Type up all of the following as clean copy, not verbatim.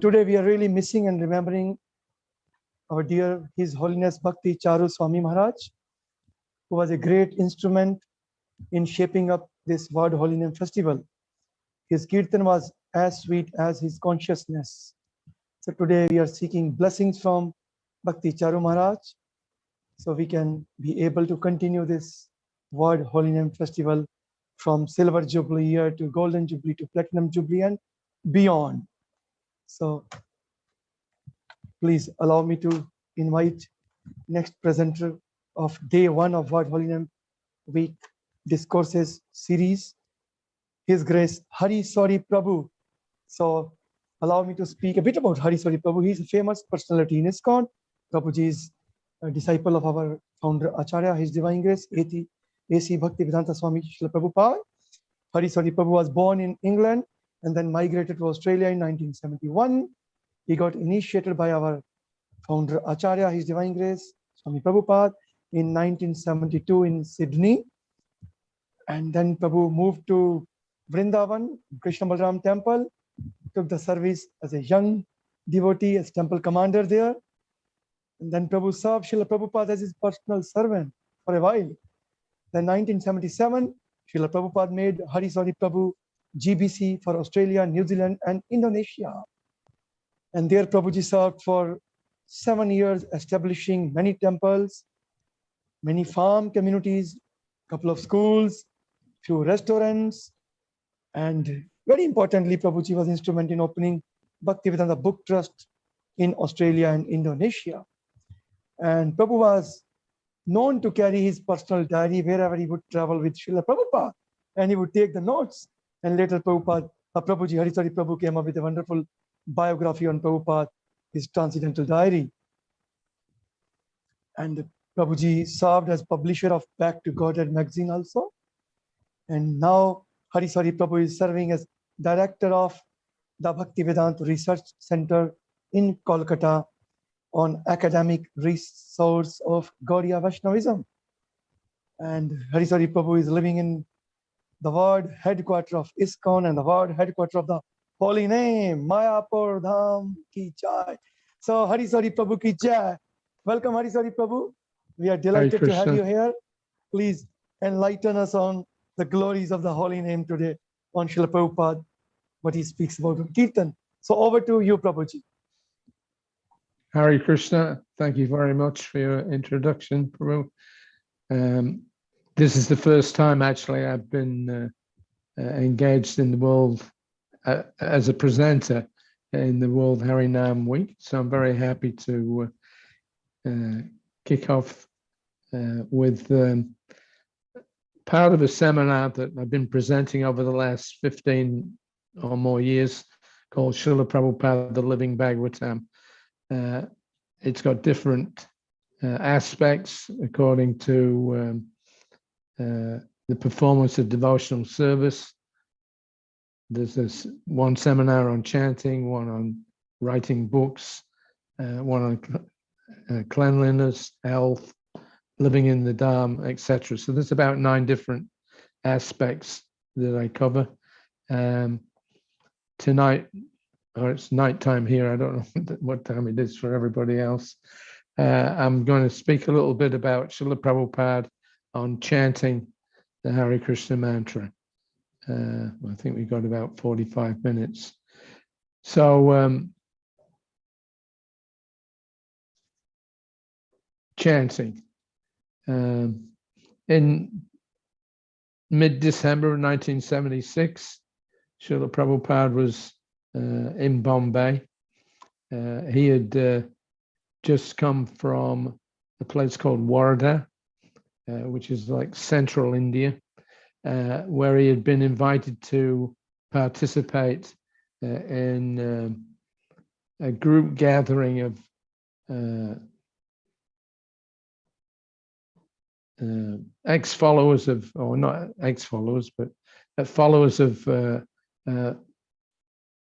Today we are really missing and remembering our dear His Holiness Bhakti Charu Swami Maharaj, who was a great instrument in shaping up this Word Holy Name festival. His kirtan was as sweet as his consciousness. So today we are seeking blessings from Bhakti Charu Maharaj, so we can be able to continue this Word Holy Name festival from Silver Jubilee year to Golden Jubilee to Platinum Jubilee and beyond. So please allow me to invite next presenter of day 1 of Word Holy Name Week Discourses series, His Grace Hare Krsna Prabhu. So allow me to speak a bit about Hare Krsna Prabhu. He is a famous personality in ISKCON. Prabhuji is a disciple of our founder Acharya, His Divine Grace, A.C. Bhaktivedanta Swami Srila Prabhupada. Hare Krsna Prabhu was born in England and then migrated to Australia in 1971. He got initiated by our founder Acharya, His Divine Grace, Swami Prabhupada, in 1972 in Sydney. And then Prabhu moved to Vrindavan, Krishna Balram temple, took the service as a young devotee, as temple commander there. And then Prabhu served Srila Prabhupada as his personal servant for a while. Then 1977, Srila Prabhupada made Hare Krsna Prabhu GBC for Australia, New Zealand, and Indonesia. And there Prabhuji served for 7 years, establishing many temples, many farm communities, couple of schools, few restaurants, and very importantly, Prabhuji was instrumental in opening Bhaktivedanta Book Trust in Australia and Indonesia. And Prabhu was known to carry his personal diary wherever he would travel with Srila Prabhupada, and he would take the notes. And later Prabhuji Hare Krsna Prabhu came up with a wonderful biography on Prabhupada, his transcendental diary. And Prabhuji served as publisher of Back to Godhead magazine also. And now Hare Krsna Prabhu is serving as director of the Bhaktivedanta Research Center in Kolkata on academic resource of Gaudiya Vaishnavism. And Hare Krsna Prabhu is living in the world headquarter of ISKCON and the world headquarter of the Holy Name, Mayapur Dham ki jai. So Hare Krsna Prabhu ki jai. Welcome Hare Krsna Prabhu. We are delighted to have you here. Please enlighten us on the glories of the Holy Name today on Srila Prabhupada, what he speaks about in Kirtan. So over to you, Prabhuji. Hare Krishna, thank you very much for your introduction, Prabhu. This is the first time actually I've been engaged in the world as a presenter in the World Hari Nam Week. So I'm very happy to kick off with part of a seminar that I've been presenting over the last 15 or more years called Srila Prabhupada, the Living Bhagavatam. It's got different aspects according to the performance of devotional service. There's this one seminar on chanting, one on writing books, one on cleanliness, health, living in the Dham, etc. So there's about 9 different aspects that I cover. Tonight, or it's nighttime here, I don't know what time it is for everybody else. I'm going to speak a little bit about Srila Prabhupada on chanting the Hare Krishna mantra. I think we've got about 45 minutes. So chanting. In mid-December of 1976, Srila Prabhupada was in Bombay. He had just come from a place called Warda, which is like central India, where he had been invited to participate in a group gathering of ex-followers of, or not ex-followers, but followers of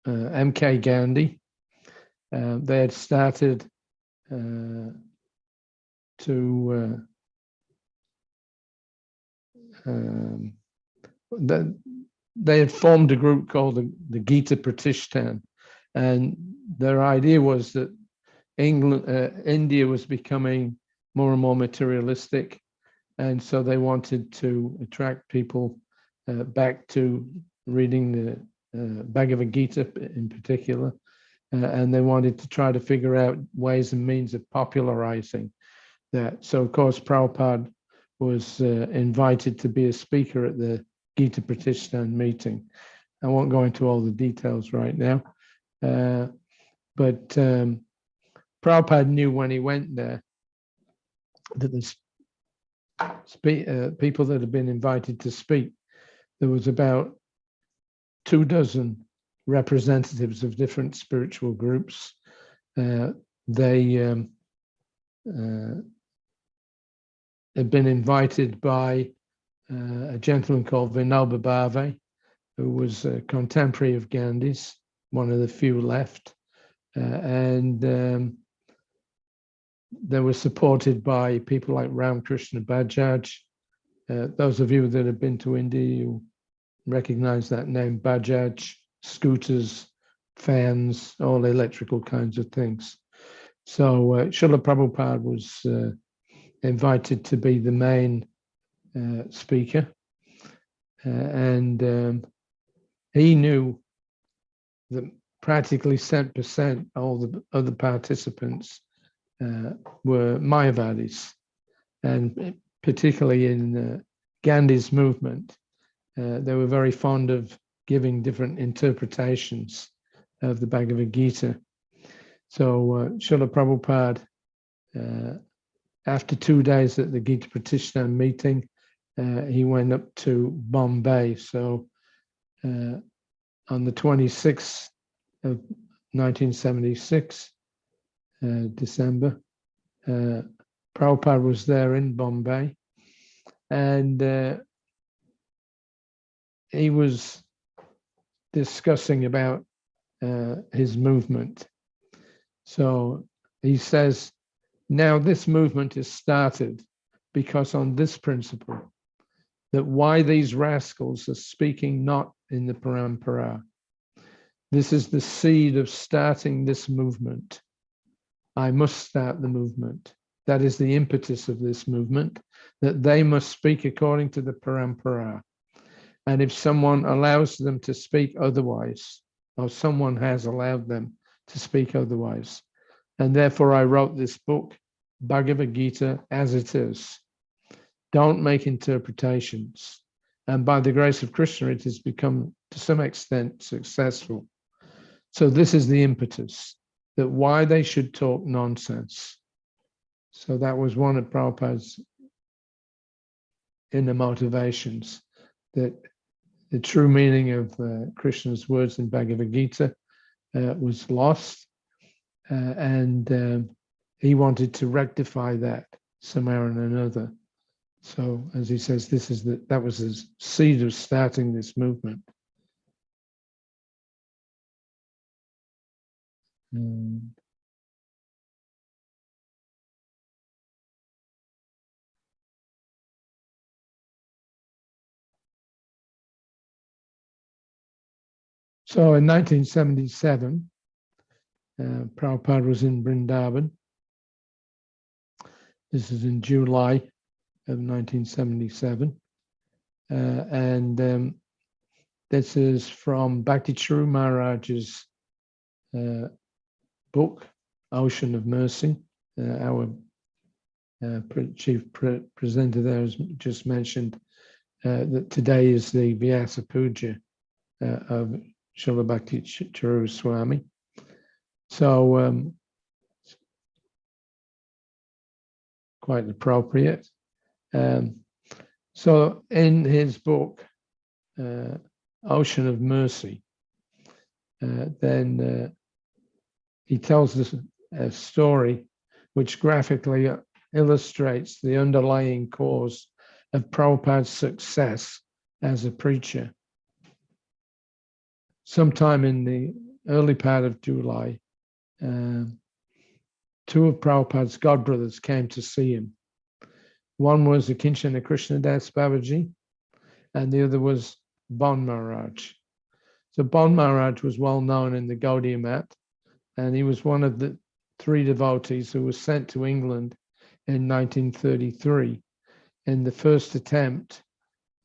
M.K. Gandhi. They had started they had formed a group called the Gita Pratishthan, And their idea was that India was becoming more and more materialistic, and so they wanted to attract people back to reading the Bhagavad Gita in particular, and they wanted to try to figure out ways and means of popularizing that. So, of course, Prabhupada was invited to be a speaker at the Gita Pratishthan meeting. I won't go into all the details right now, but Prabhupada knew when he went there that the people that had been invited to speak, there was about 24 representatives of different spiritual groups. They had been invited by a gentleman called A𝖓𝖓𝖎𝖗𝖊𝖗𝖚y, who was a contemporary of Gandhi's, one of the few left. And they were supported by people like Rasamrita. Those of you that have been to India, you recognize that name, Bajaj, scooters, fans, all electrical kinds of things. So Srila Prabhupada was invited to be the main speaker. And he knew that practically 7% all the other participants were Mayavadis, and particularly in Gandhi's movement, they were very fond of giving different interpretations of the Bhagavad Gita. So Srila Prabhupada, after 2 days at the Gita Pratishthan meeting, he went up to Bombay. So on the 26th of 1976, December, Prabhupada was there in Bombay, and he was discussing about his movement. So he says, now this movement is started because on this principle, that why these rascals are speaking not in the parampara. This is the seed of starting this movement. I must start the movement. That is the impetus of this movement, that they must speak according to the parampara. And if someone allows them to speak otherwise, or someone has allowed them to speak otherwise, and therefore I wrote this book, Bhagavad Gita, as it is. Don't make interpretations. And by the grace of Krishna, it has become, to some extent, successful. So this is the impetus, that why they should talk nonsense. So that was one of Prabhupada's inner motivations, that the true meaning of Krishna's words in Bhagavad Gita was lost, and he wanted to rectify that somehow or another. So, as he says, that was his seed of starting this movement. So in 1977, Prabhupada was in Vrindavan. This is in July of 1977. And this is from Bhakti Charu Maharaj's book, Ocean of Mercy. Our chief presenter there has just mentioned that today is the Vyasa Puja of Srila Bhakti Charu Swami. So quite appropriate. So in his book, Ocean of Mercy, then he tells us a story which graphically illustrates the underlying cause of Prabhupada's success as a preacher. Sometime in the early part of July, two of Prabhupada's godbrothers came to see him. One was Akinchana Krishnadas Babaji, and the other was Bon Maharaj. So Bon Maharaj was well known in the Gaudiya Mat, and he was one of the 3 devotees who was sent to England in 1933 in the first attempt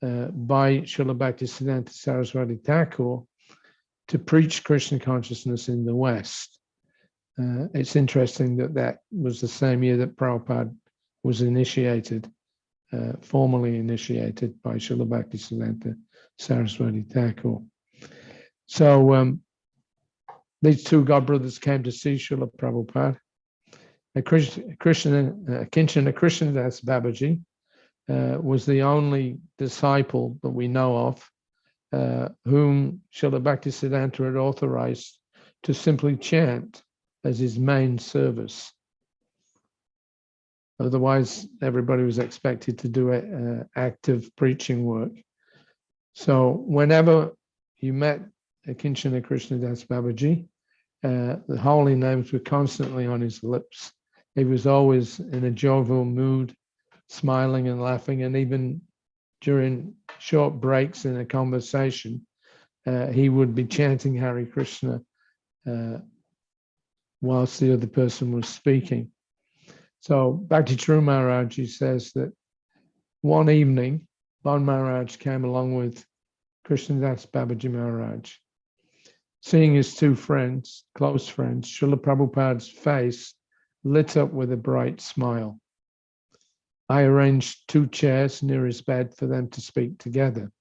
by Srila Bhaktisiddhanta Saraswati Thakur to preach Krishna consciousness in the West. It's interesting that that was the same year that Prabhupada was initiated, formally initiated by Srila Bhaktisiddhanta Saraswati Thakur. So these 2 godbrothers came to see Srila Prabhupada. Kinchana Krishnadas Babaji was the only disciple that we know of whom Srila Bhaktisiddhanta had authorized to simply chant as his main service. Otherwise, everybody was expected to do active preaching work. So whenever you met Kinchana Krishnadas Babaji, the holy names were constantly on his lips. He was always in a jovial mood, smiling and laughing, and even during short breaks in a conversation, he would be chanting Hare Krishna whilst the other person was speaking. So Bhakti True Maharaj, he says that one evening, Bon Maharaj came along with Krishnadas Babaji Maharaj. Seeing his 2 friends, close friends, Srila Prabhupada's face lit up with a bright smile. I arranged 2 chairs near his bed for them to speak together.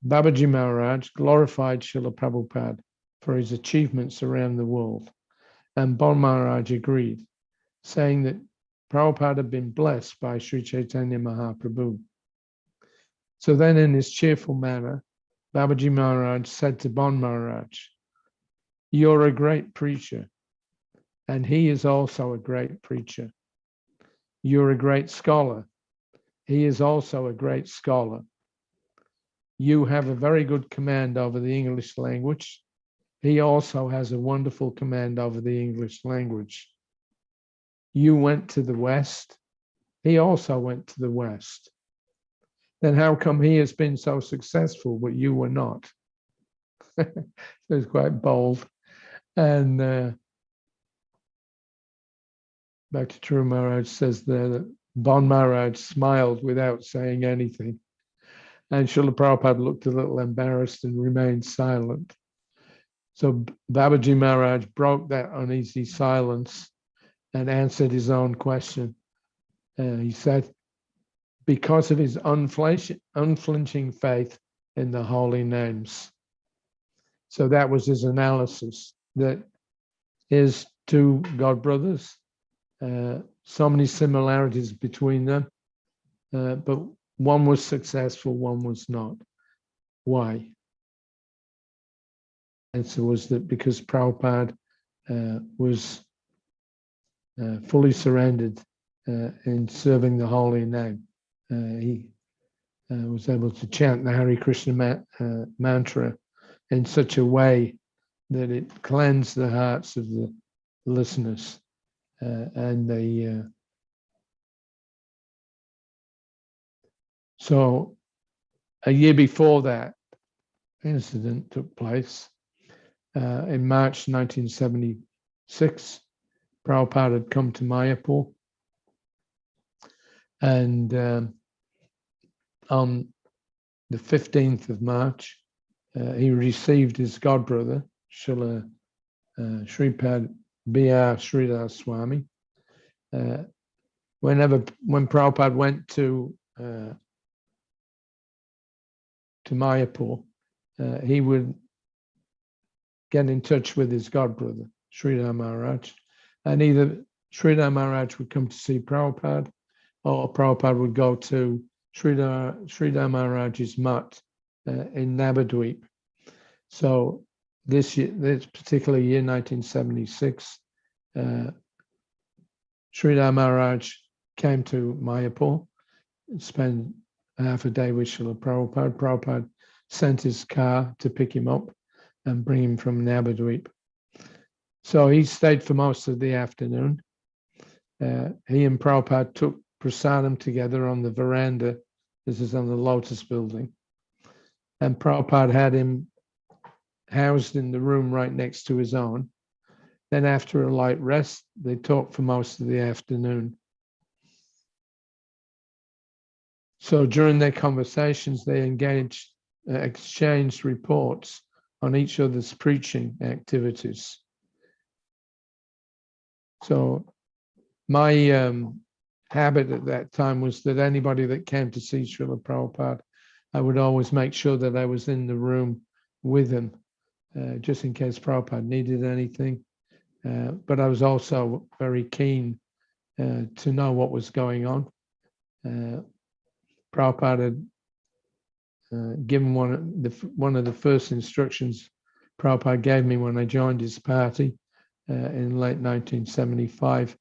Babaji Maharaj glorified Srila Prabhupada for his achievements around the world, and Bon Maharaj agreed, saying that Prabhupada had been blessed by Sri Chaitanya Mahaprabhu. So then, in his cheerful manner, Babaji Maharaj said to Bon Maharaj, "You're a great preacher, and he is also a great preacher. You're a great scholar. He is also a great scholar. You have a very good command over the English language. He also has a wonderful command over the English language. You went to the West. He also went to the West. Then how come he has been so successful, but you were not?" It was quite bold. And Bhakti True Maharaj says there that Bon Maharaj smiled without saying anything. And Srila Prabhupada looked a little embarrassed and remained silent. So Babaji Maharaj broke that uneasy silence and answered his own question. He said, because of his unflinching faith in the holy names. So that was his analysis, that his 2 godbrothers, so many similarities between them, but one was successful, one was not. Why? The answer was that because Prabhupada was fully surrendered in serving the holy name. He was able to chant the Hare Krishna mantra in such a way that it cleansed the hearts of the listeners. So a year before that incident took place, in March 1976, Prabhupada had come to Mayapur, and on the 15th of March, he received his godbrother, Srila Sripad B.R. Sridhar Swami. When Prabhupada went to Mayapur, he would get in touch with his godbrother, Sridhar Maharaj, and either Sridhar Maharaj would come to see Prabhupada, or Prabhupada would go to Sridhar Maharaj's mat in Navadvip. So this particular year, 1976, Sridhar Maharaj came to Mayapur and spent half a day with Srila Prabhupada. Prabhupada sent his car to pick him up and bring him from Navadvip. So he stayed for most of the afternoon. He and Prabhupada took prasadam together on the veranda. This is on the Lotus building. And Prabhupada had him housed in the room right next to his own. Then after a light rest, they talked for most of the afternoon. So during their conversations, they exchanged reports on each other's preaching activities. So my habit at that time was that anybody that came to see Srila Prabhupada, I would always make sure that I was in the room with him, just in case Prabhupada needed anything. But I was also very keen to know what was going on. Prabhupada had given one of the first instructions Prabhupada gave me when I joined his party in late 1975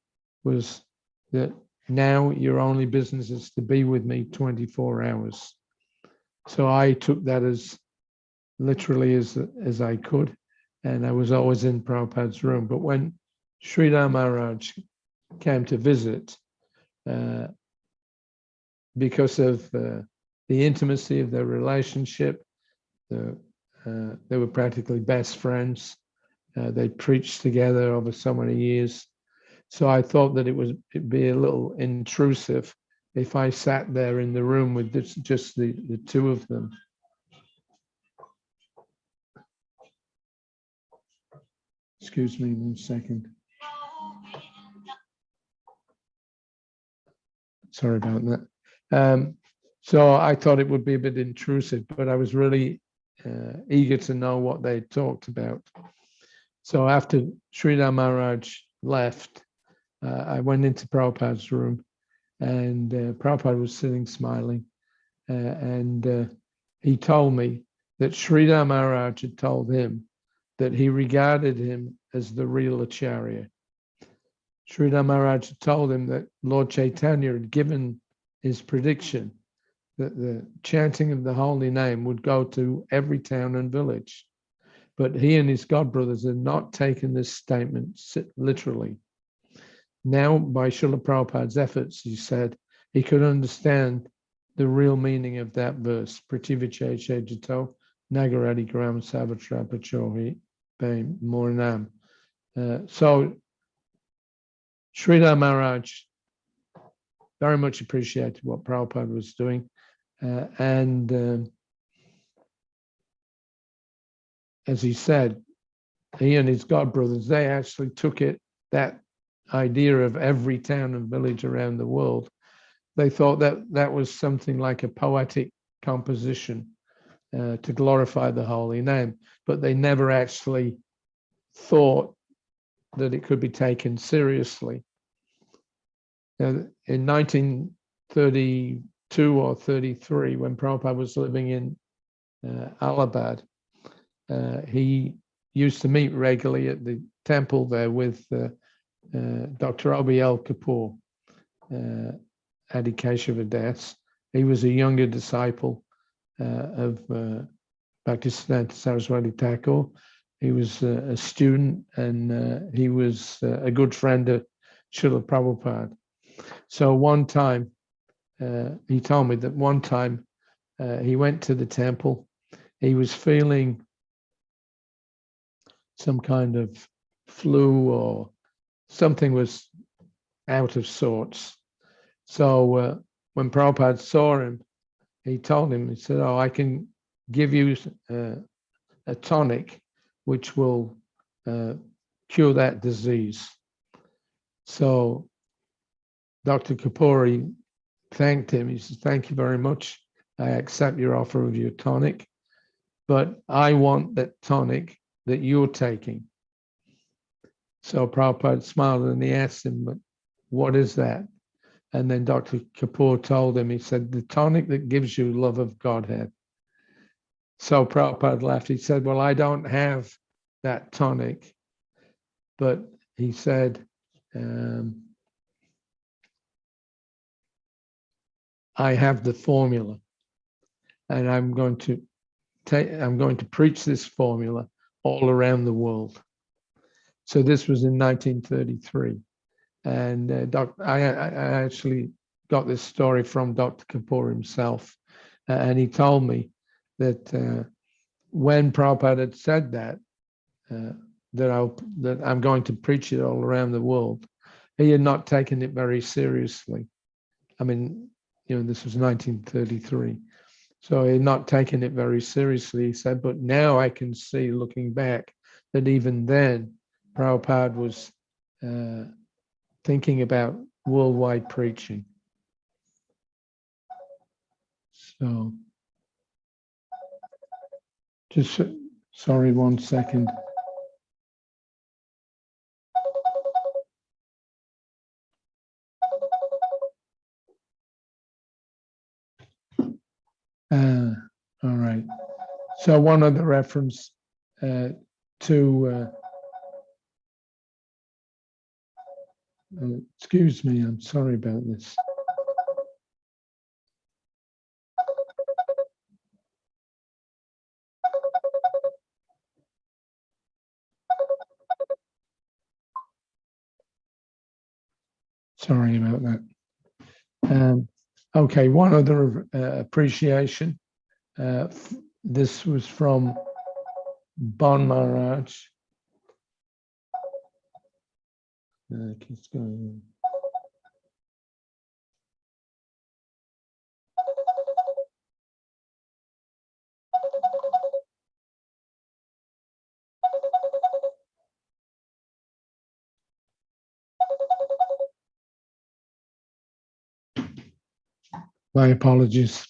was that now your only business is to be with me 24 hours. So I took that as literally as I could, and I was always in Prabhupada's room. But when Sridhar Maharaj came to visit, because of the intimacy of their relationship, they were practically best friends. They preached together over so many years. So I thought that it'd be a little intrusive if I sat there in the room with just the two of them. Excuse me 1 second. Sorry about that. So I thought it would be a bit intrusive, but I was really eager to know what they talked about. So after Sridhar Maharaj left, I went into Prabhupada's room, and Prabhupada was sitting smiling, and he told me that Sridhar Maharaj had told him that he regarded him as the real Acharya. Sridhar Maharaj had told him that Lord Chaitanya had given his prediction that the chanting of the holy name would go to every town and village. But he and his godbrothers had not taken this statement literally. Now, by Srila Prabhupada's efforts, he said, he could understand the real meaning of that verse, Prativiche Chejito, Nagaradi Gram Savatra Pachohi Be Mornam. So Sridhar Maharaj very much appreciated what Prabhupada was doing. And as he said, he and his godbrothers, they actually took that idea of every town and village around the world. They thought that was something like a poetic composition to glorify the holy name, but they never actually thought that it could be taken seriously. Now, in 1932 or 33, when Prabhupada was living in Allahabad, he used to meet regularly at the temple there with Dr. A𝖓𝖓𝖎𝖗y ACBSP. He was a younger disciple of Bhaktisiddhanta Saraswati Thakur. He was a student, and he was a good friend of Srila Prabhupada. So one time, he told me that one time he went to the temple. He was feeling some kind of flu or something was out of sorts. So when Prabhupada saw him, he told him, he said, "Oh, I can give you a tonic which will cure that disease." So Dr. Kapuri thanked him. He said, "Thank you very much. I accept your offer of your tonic, but I want that tonic that you're taking." So Prabhupada smiled and he asked him, "But what is that?" And then Dr. Kapoor told him, he said, "The tonic that gives you love of Godhead." So Prabhupada laughed. He said, "Well, I don't have that tonic," but he said, "I have the formula, and I'm going to preach this formula all around the world." So this was in 1933, and I actually got this story from Dr. Kapoor himself, and he told me that when Prabhupada had said that, that I'm going to preach it all around the world, he had not taken it very seriously. I mean, this was 1933. So he had not taken it very seriously, he said, but now I can see, looking back, that even then, Prabhupada was thinking about worldwide preaching. So, just, sorry, 1 second. All right. So one other reference to, excuse me, I'm sorry about this. Sorry about that. Okay, one other appreciation. This was from Bon Maharaj. Keeps going. My apologies.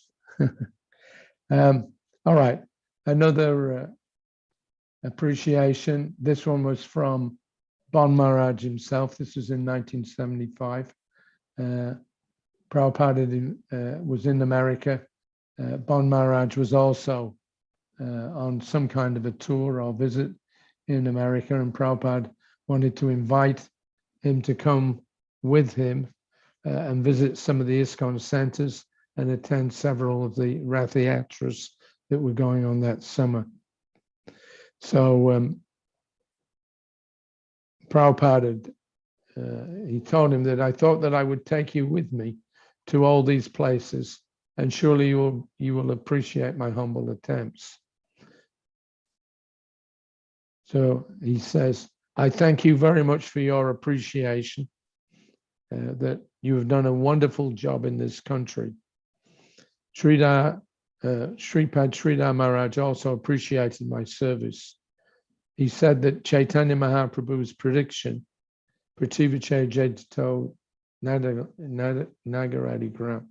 All right, another appreciation. This one was from Bon Maharaj himself. This was in 1975. Prabhupada was in America. Bon Maharaj was also on some kind of a tour or visit in America, and Prabhupada wanted to invite him to come with him and visit some of the ISKCON centers and attend several of the Rath Yatras that were going on that summer. So Prabhupada, he told him that I thought that I would take you with me to all these places, and surely you will appreciate my humble attempts. So he says, I thank you very much for your appreciation, that you have done a wonderful job in this country. Sridhar Sripad Maharaj also appreciated my service. He said that Chaitanya Mahaprabhu's prediction, Prativache Jaito Nagaradi Gram,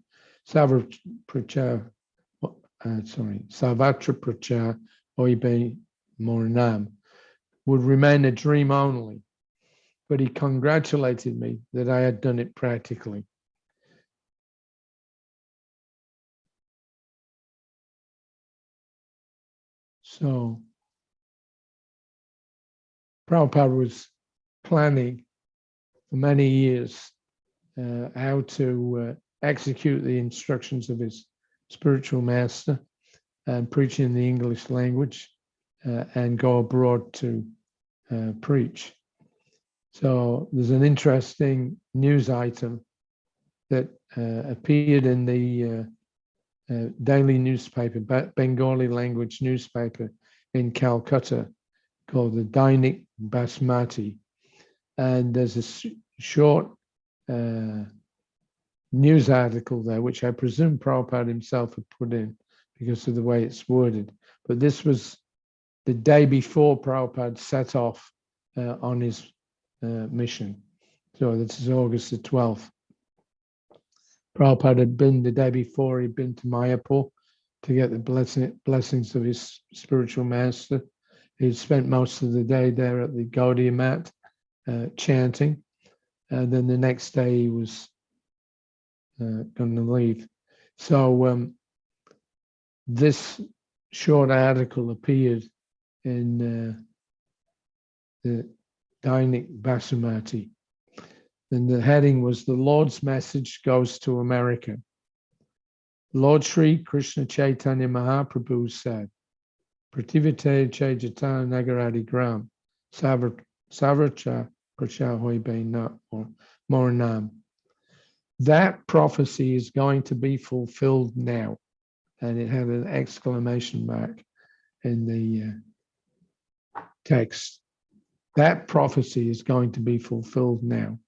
Savatra Pracha Oibe Moranam, would remain a dream only, but he congratulated me that I had done it practically. So Prabhupada was planning for many years how to execute the instructions of his spiritual master and preach in the English language and go abroad to preach. So there's an interesting news item that appeared in the daily newspaper, Bengali language newspaper in Calcutta, called the Dainik Basmati. And there's a short news article there, which I presume Prabhupada himself had put in because of the way it's worded. But this was the day before Prabhupada set off on his mission. So this is August the 12th. Prabhupada had been the day before, he'd been to Mayapur to get the blessings of his spiritual master. He'd spent most of the day there at the Gaudiya mat chanting. And then the next day he was going to leave. So this short article appeared in the Dainik Basmati. And the heading was, The Lord's Message Goes to America. Lord Sri Krishna Chaitanya Mahaprabhu said, Prativate Chaitanya Nagaradi Gram, Savracha Prachahoibe Moranam. That prophecy is going to be fulfilled now. And it had an exclamation mark. in the text. That prophecy is going to be fulfilled now.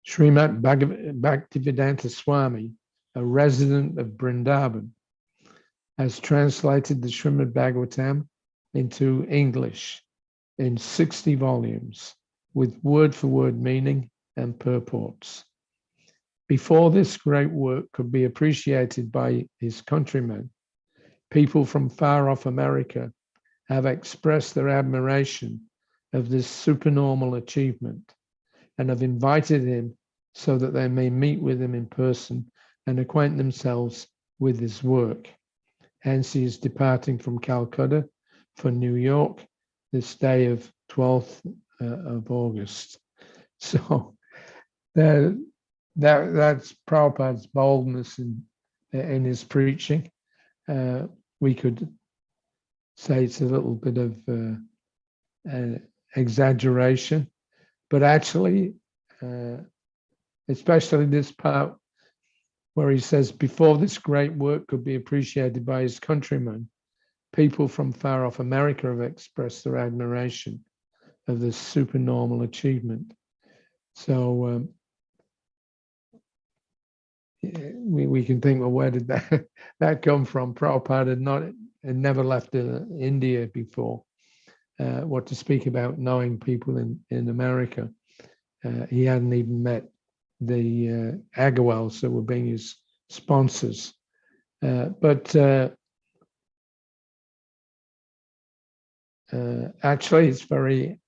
Srimad Bhaktivedanta Swami, a resident of Vrindavan, has translated the Srimad Bhagavatam into English in 60 volumes with word-for-word meaning and purports. Before this great work could be appreciated by his countrymen, people from far-off America have expressed their admiration of this supernormal achievement and have invited him so that they may meet with him in person and acquaint themselves with his work. Hence, he is departing from Calcutta for New York this day of 12th of August. So that's Prabhupada's boldness in his preaching. We could say it's a little bit of exaggeration, but actually, especially this part where he says, before this great work could be appreciated by his countrymen, people from far off America have expressed their admiration of this supernormal achievement. So we can think, well, where did that come from? Prabhupada had never left India before. What to speak about knowing people in America. He hadn't even met the ACBSP that were being his sponsors. But actually, it's very,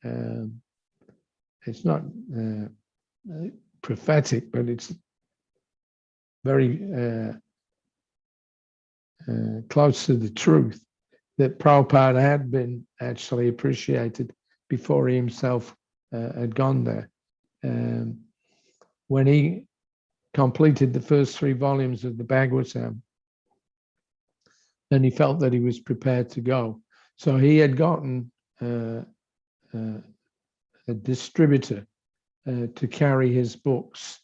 it's not prophetic, but it's very close to the truth that Prabhupada had been actually appreciated before he himself had gone there. When he completed the first 3 volumes of the Bhagavatam, then he felt that he was prepared to go. So he had gotten a distributor to carry his books.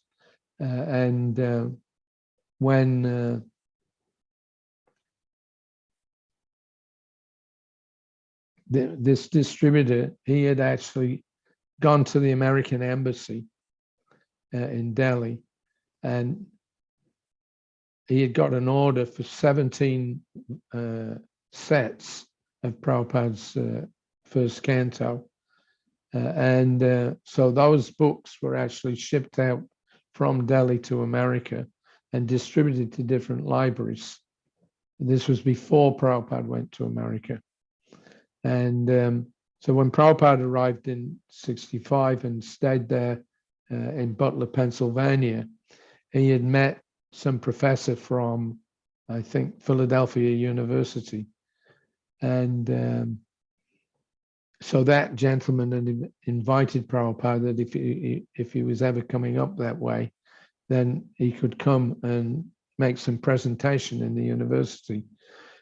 And when this distributor, he had actually gone to the American embassy in Delhi, and he had got an order for 17 sets of Prabhupada's first canto. So those books were actually shipped out from Delhi to America and distributed to different libraries. This was before Prabhupada went to America. And so when Prabhupada arrived in '65 and stayed there in Butler, Pennsylvania, he had met some professor from, I think, Philadelphia University. And so that gentleman had invited Prabhupada that if he was ever coming up that way, then he could come and make some presentation in the university.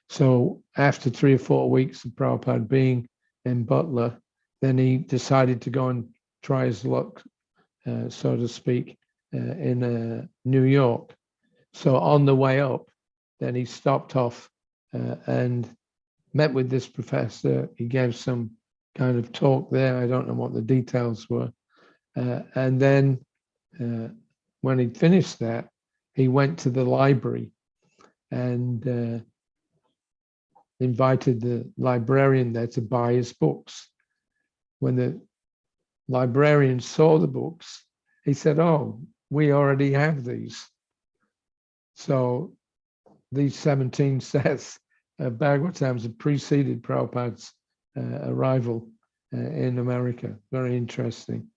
So after 3 or 4 weeks of Prabhupada being in Butler, then he decided to go and try his luck, so to speak, in New York. So on the way up, then he stopped off and met with this professor. He gave some kind of talk there. I don't know what the details were. And then when he'd finished that, he went to the library and invited the librarian there to buy his books. When the librarian saw the books, he said, "Oh, we already have these." So these 17 sets of Bhagavatams have preceded Prabhupada's arrival in America. Very interesting.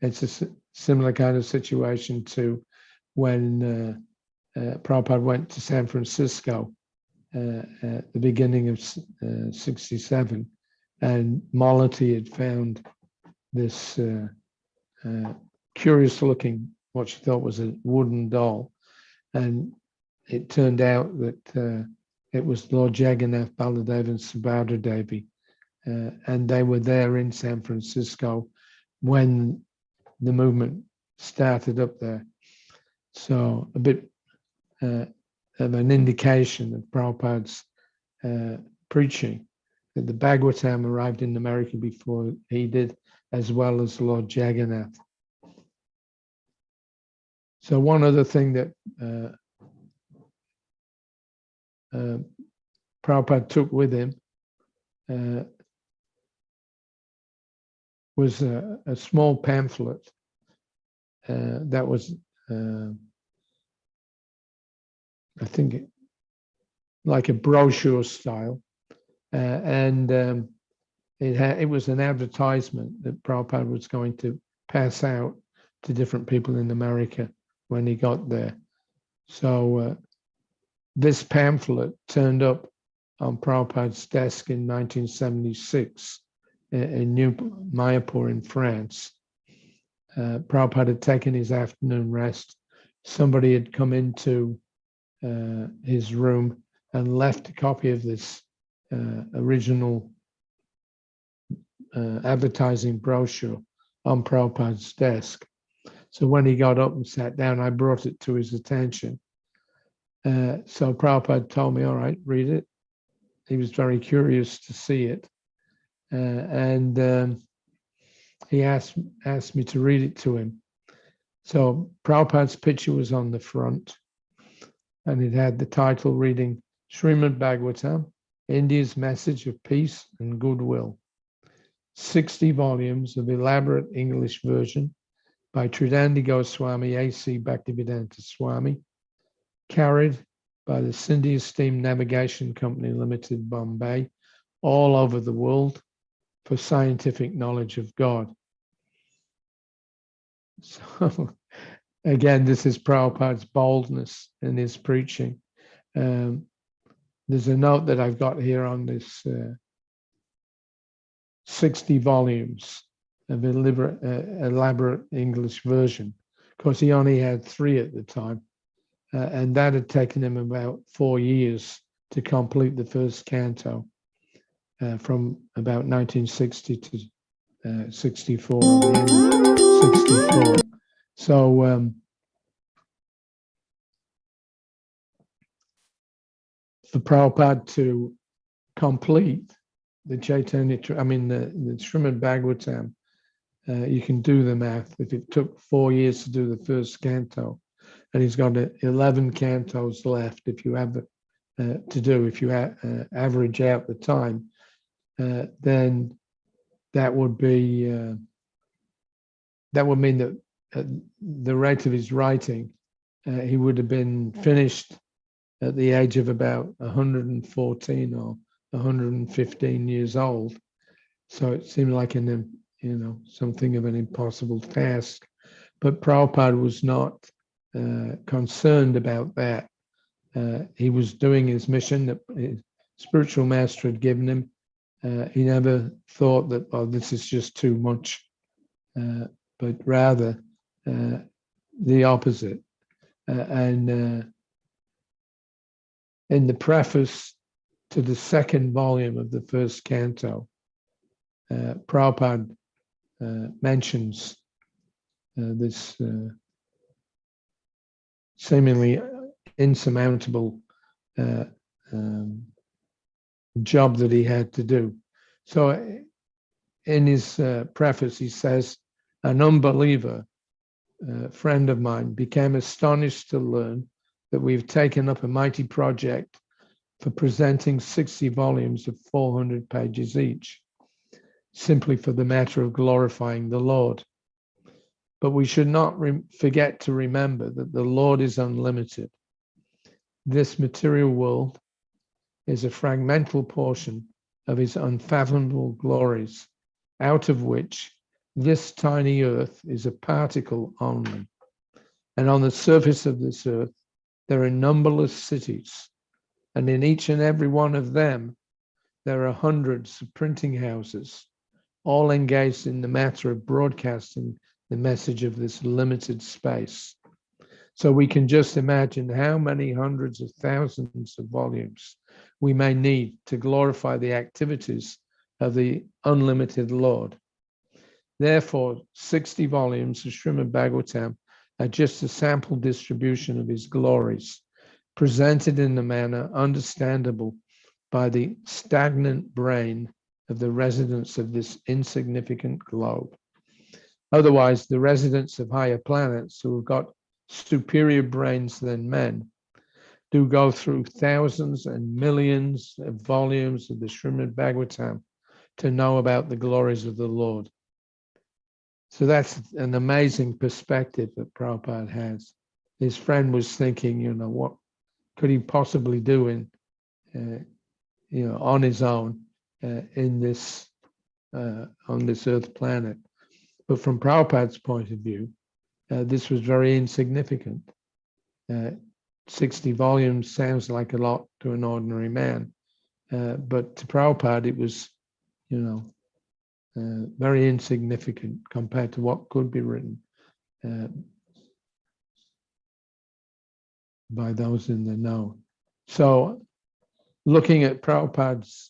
It's a similar kind of situation to when Prabhupada went to San Francisco at the beginning of '67, and Malati had found this curious looking, what she thought was a wooden doll. And it turned out that it was Lord Jagannath, Baladev and Subhadra Devi. And they were there in San Francisco when the movement started up there. So a bit of an indication of Prabhupada's preaching. That the Bhagavatam arrived in America before he did, as well as Lord Jagannath. So one other thing that Prabhupada took with him was a small pamphlet that was, I think, like a brochure style, and it was an advertisement that Prabhupada was going to pass out to different people in America when he got there. So this pamphlet turned up on Prabhupada's desk in 1976 in New Mayapur in France. Prabhupada had taken his afternoon rest. Somebody had come into his room and left a copy of this original advertising brochure on Prabhupada's desk. So when he got up and sat down, I brought it to his attention. So Prabhupada told me, all right, read it. He was very curious to see it. And he asked me to read it to him. So Prabhupada's picture was on the front, and it had the title reading, Srimad Bhagavatam, India's Message of Peace and Goodwill. 60 volumes of elaborate English version by Tridandi Goswami, A.C. Bhaktivedanta Swami, carried by the Sindhi Steam Navigation Company Limited, Bombay, all over the world for scientific knowledge of God. So again, this is Prabhupada's boldness in his preaching. There's a note that I've got here on this 60 volumes of elaborate English version. Of course, he only had 3 at the time, and that had taken him about 4 years to complete the first canto, from about 1960 to 64, the end of 64. So for Prabhupada to complete the Chaitanya, the Srimad Bhagavatam, you can do the math. If it took 4 years to do the first canto, and he's got 11 cantos left, if you have to do, if you average out the time, then that would be that would mean that at the rate of his writing, he would have been finished at the age of about 114 or 115 years old. So it seemed like something of an impossible task. But Prabhupada was not concerned about that. He was doing his mission that his spiritual master had given him. He never thought that, oh, this is just too much, but rather the opposite. And in the preface to the second volume of the first canto, Prabhupada mentions this seemingly insurmountable job that he had to do. So in his preface, he says, an unbeliever friend of mine became astonished to learn that we've taken up a mighty project for presenting 60 volumes of 400 pages each, simply for the matter of glorifying the Lord. But we should not forget to remember that the Lord is unlimited. This material world is a fragmental portion of his unfathomable glories, out of which this tiny earth is a particle only. And on the surface of this earth, there are numberless cities, and in each and every one of them, there are hundreds of printing houses, all engaged in the matter of broadcasting the message of this limited space. So we can just imagine how many hundreds of thousands of volumes we may need to glorify the activities of the unlimited Lord. Therefore, 60 volumes of Srimad Bhagavatam are just a sample distribution of his glories, presented in a manner understandable by the stagnant brain of the residents of this insignificant globe. Otherwise, the residents of higher planets who have got superior brains than men do go through thousands and millions of volumes of the Srimad Bhagavatam to know about the glories of the Lord. So that's an amazing perspective that Prabhupada has. His friend was thinking, you know, what could he possibly do in, you know, on his own in this on this Earth planet? But from Prabhupada's point of view, this was very insignificant. 60 volumes sounds like a lot to an ordinary man, but to Prabhupada it was, you know, very insignificant compared to what could be written by those in the know. So looking at Prabhupada's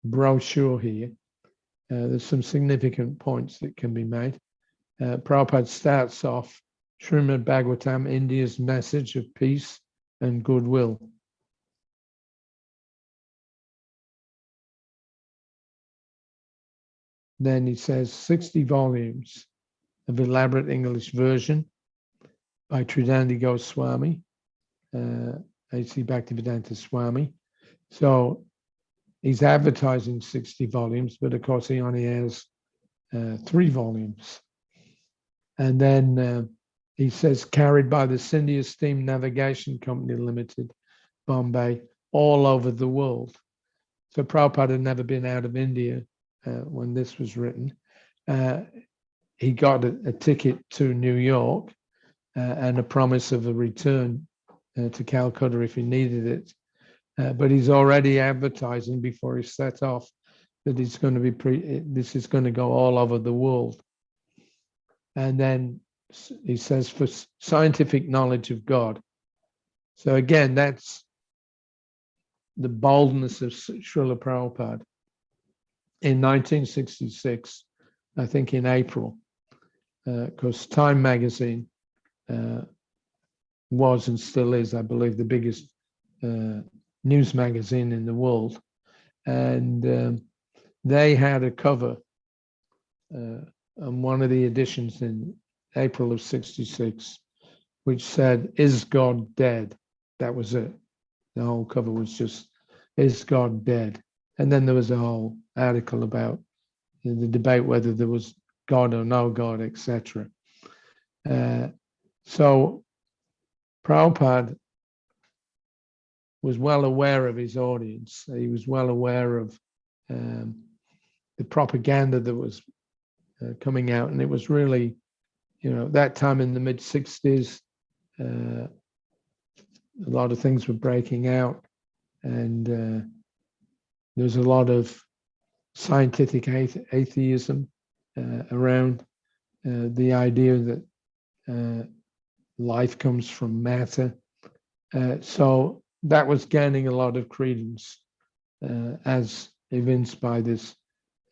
brochure here, there's some significant points that can be made. Prabhupada starts off Srimad Bhagavatam, India's message of peace and goodwill. Then he says 60 volumes of elaborate English version by Tridandi Goswami, A.C. Bhaktivedanta Swami. So he's advertising 60 volumes, but of course he only has 3 volumes. And then he says, carried by the Scindia Steam Navigation Company Limited, Bombay, all over the world. So Prabhupada had never been out of India when this was written. He got a ticket to New York and a promise of a return to Calcutta if he needed it. But he's already advertising before he set off that it's going to be this is going to go all over the world. And then he says for scientific knowledge of God. So again, that's the boldness of Srila Prabhupada. In 1966, I think in April, because Time magazine was and still is, I believe, the biggest news magazine in the world. And they had a cover on one of the editions in April of 66, which said, "Is God dead?" That was it. The whole cover was just, "Is God dead?" And then there was a whole article about the debate whether there was God or no God, etc. So Prabhupada was well aware of his audience. He was well aware of the propaganda that was coming out, and it was really, you know, that time in the mid-60s, a lot of things were breaking out, and there's a lot of scientific atheism around the idea that life comes from matter. So that was gaining a lot of credence, as evinced by this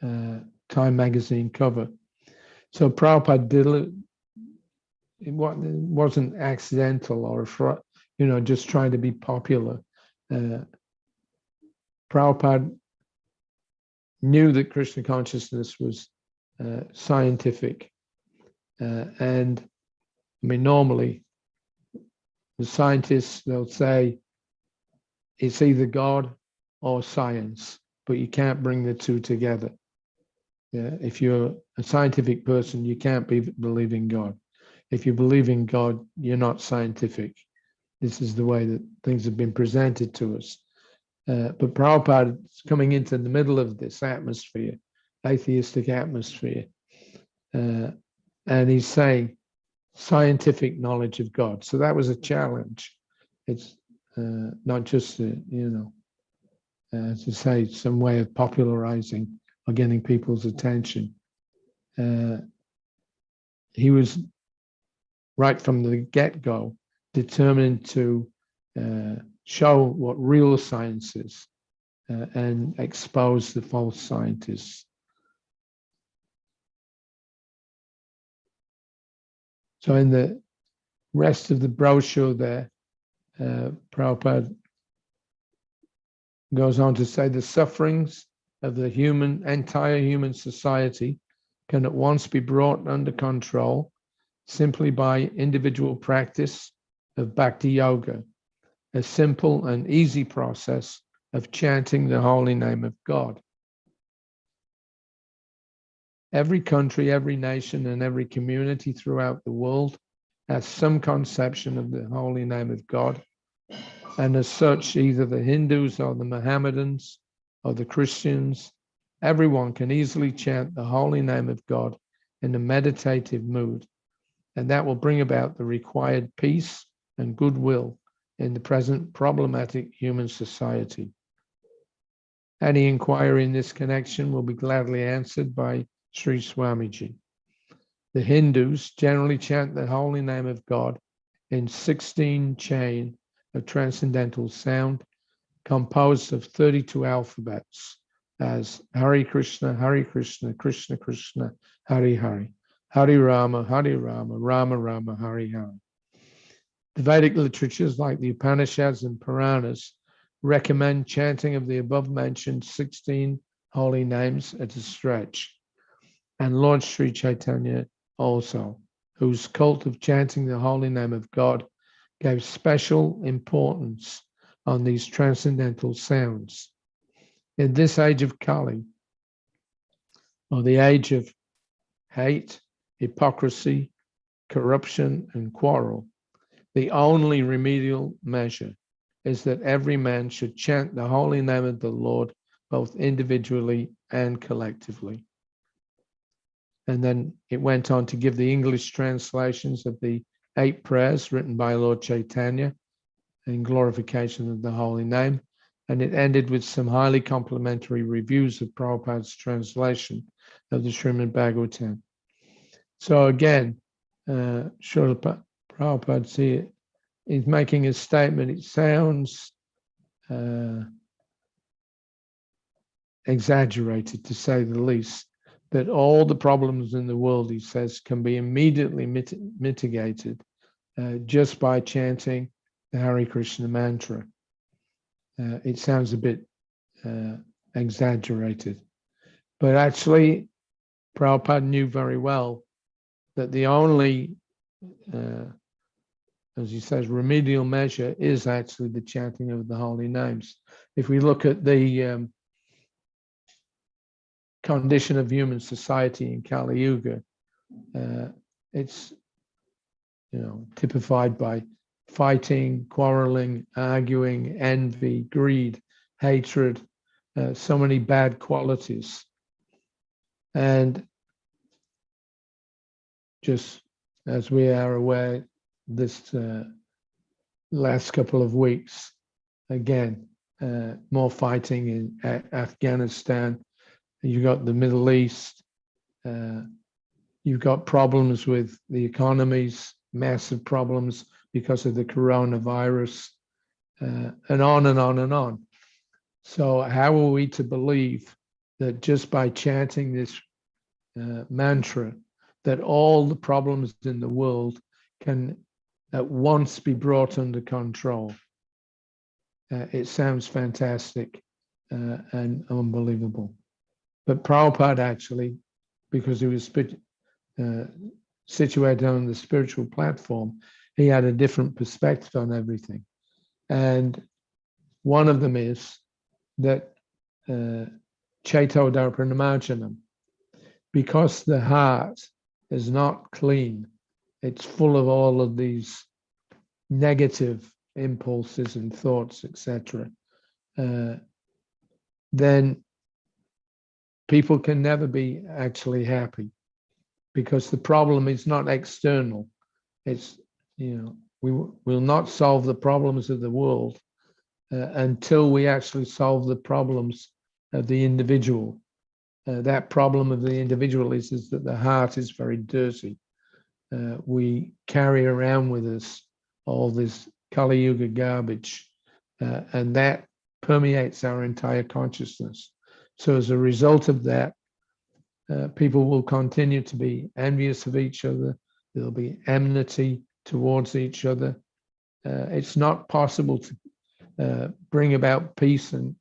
Time magazine cover. So Prabhupada did it wasn't accidental or, you know, just trying to be popular. Prabhupada knew that Krishna consciousness was scientific. And I mean, normally the scientists, they'll say it's either God or science, but you can't bring the two together. Yeah, if you're a scientific person, you can't believe in God. If you believe in God, you're not scientific. This is the way that things have been presented to us. But Prabhupada is coming into the middle of this atmosphere, atheistic atmosphere, and he's saying scientific knowledge of God. So that was a challenge. It's not just, you know, to say some way of popularizing or getting people's attention. He was right from the get-go determined to show what real science is and expose the false scientists. So in the rest of the brochure there, Prabhupada goes on to say the sufferings of the entire human society can at once be brought under control simply by individual practice of Bhakti Yoga, a simple and easy process of chanting the holy name of God. Every country, every nation, and every community throughout the world has some conception of the holy name of God. And as such, either the Hindus or the Mohammedans or the Christians, everyone can easily chant the holy name of God in a meditative mood. And that will bring about the required peace and goodwill in the present problematic human society. Any inquiry in this connection will be gladly answered by Sri Swamiji. The Hindus generally chant the holy name of God in 16 chain of transcendental sound composed of 32 alphabets as Hare Krsna, Krishna Krishna, Hare Hare, Hare Rama, Rama Rama, Hare Hare. The Vedic literatures like the Upanishads and Puranas recommend chanting of the above-mentioned 16 holy names at a stretch. And Lord Sri Chaitanya also, whose cult of chanting the holy name of God gave special importance on these transcendental sounds. In this age of Kali, or the age of hate, hypocrisy, corruption, and quarrel, the only remedial measure is that every man should chant the holy name of the Lord both individually and collectively. And then it went on to give the English translations of the 8 prayers written by Lord Chaitanya in glorification of the holy name. And it ended with some highly complimentary reviews of Prabhupada's translation of the Srimad Bhagavatam. So again, Srila Prabhupada is making a statement. It sounds exaggerated, to say the least, that all the problems in the world, he says, can be immediately mitigated just by chanting the Hare Krishna mantra. It sounds a bit exaggerated, but actually Prabhupada knew very well that the only, as he says, remedial measure is actually the chanting of the holy names. If we look at the condition of human society in Kali Yuga, it's typified by fighting, quarreling, arguing, envy, greed, hatred, so many bad qualities. And just as we are aware, this last couple of weeks, again, more fighting in Afghanistan. You've got the Middle East. You've got problems with the economies, massive problems because of the coronavirus, and on and on and on. So how are we to believe that just by chanting this mantra, that all the problems in the world can at once be brought under control? It sounds fantastic and unbelievable. But Prabhupada actually, because he was situated on the spiritual platform, he had a different perspective on everything. And one of them is that Chaito Darpanamarjanam, because the heart is not clean, it's full of all of these negative impulses and thoughts, etc., then people can never be actually happy, because the problem is not external. It's, we will not solve the problems of the world until we actually solve the problems of the individual. That problem of the individual is that the heart is very dirty. We carry around with us all this Kali Yuga garbage, and that permeates our entire consciousness. So as a result of that, people will continue to be envious of each other. There'll be enmity, towards each other. It's not possible to bring about peace and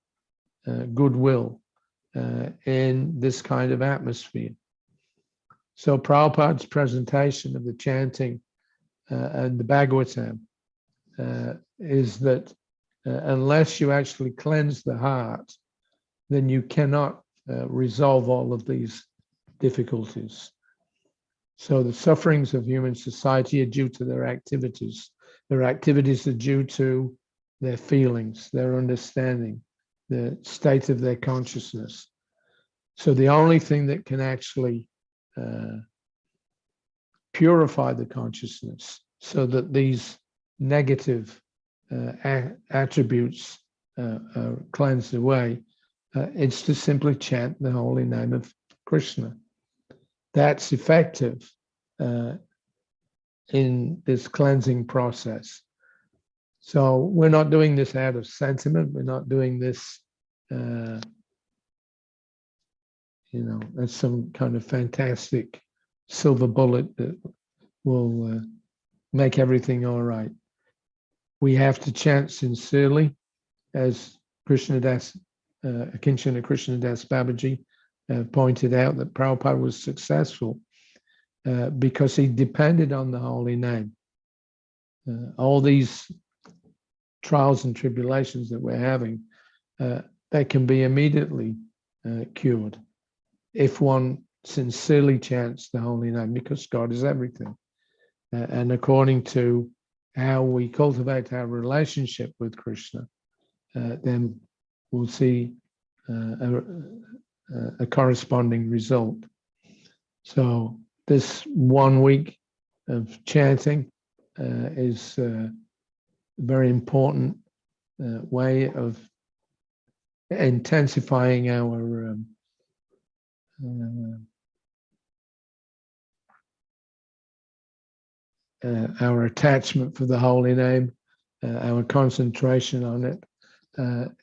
goodwill in this kind of atmosphere. So Prabhupada's presentation of the chanting and the Bhagavatam is that unless you actually cleanse the heart, then you cannot resolve all of these difficulties. So the sufferings of human society are due to their activities. Their activities are due to their feelings, their understanding, the state of their consciousness. So the only thing that can actually purify the consciousness so that these negative attributes are cleansed away, it's to simply chant the holy name of Krishna. That's effective in this cleansing process. So we're not doing this out of sentiment. We're not doing this, as some kind of fantastic silver bullet that will make everything all right. We have to chant sincerely, as Krishnadas, Akinchana Krishnadas Babaji pointed out, that Prabhupada was successful because he depended on the holy name. All these trials and tribulations that we're having, they can be immediately cured if one sincerely chants the holy name, because God is everything. And according to how we cultivate our relationship with Krishna, then we'll see a corresponding result. So this 1 week of chanting is a very important way of intensifying our attachment for the holy name, our concentration on it.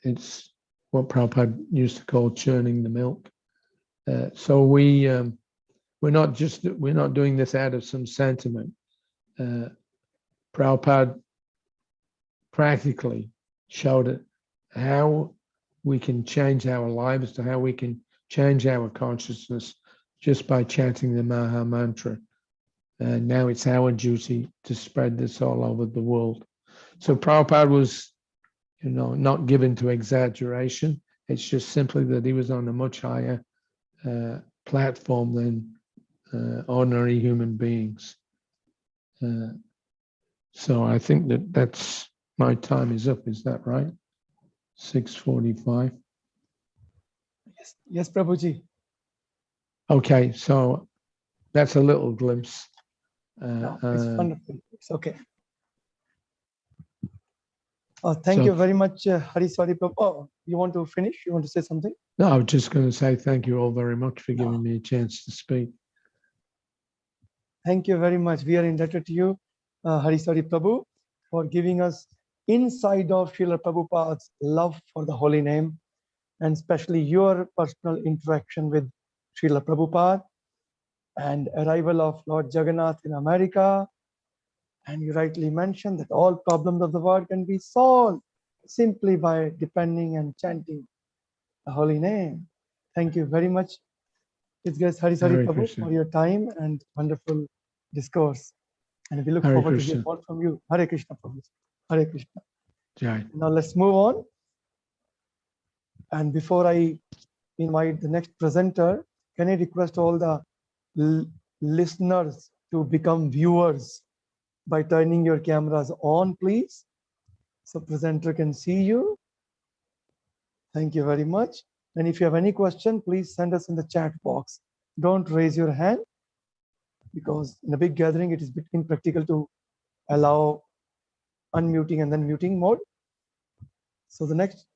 It's what Prabhupada used to call churning the milk. So we're not doing this out of some sentiment. Prabhupada practically showed it how we can change our lives, to how we can change our consciousness just by chanting the Maha Mantra. And now it's our duty to spread this all over the world. So Prabhupada was, not given to exaggeration. It's just simply that he was on a much higher platform than ordinary human beings. So I think that's my time is up. Is that right? 6:45. Yes, Prabhuji. Okay, so that's a little glimpse. No, it's wonderful. It's okay. Thank you very much, Hari Swami Prabhu. Oh, you want to finish? You want to say something? No, I was just going to say thank you all very much for giving me a chance to speak. Thank you very much. We are indebted to you, Hari Swami Prabhu, for giving us insight of Srila Prabhupada's love for the holy name, and especially your personal interaction with Srila Prabhupada and arrival of Lord Jagannath in America. And you rightly mentioned that all problems of the world can be solved simply by depending and chanting the holy name. Thank you very much, His Grace Hari Swami Prabhu, Krishna. for your time and wonderful discourse. And we look Hare forward to Krishna. hear more from you. Hare Krishna, Prabhu. Hare Krishna. Jai. Now let's move on. And before I invite the next presenter, can I request all the listeners to become viewers by turning your cameras on, please, so presenter can see you. Thank you very much. And if you have any question, please send us in the chat box. Don't raise your hand, because in a big gathering, it is impractical to allow unmuting and then muting mode. So the next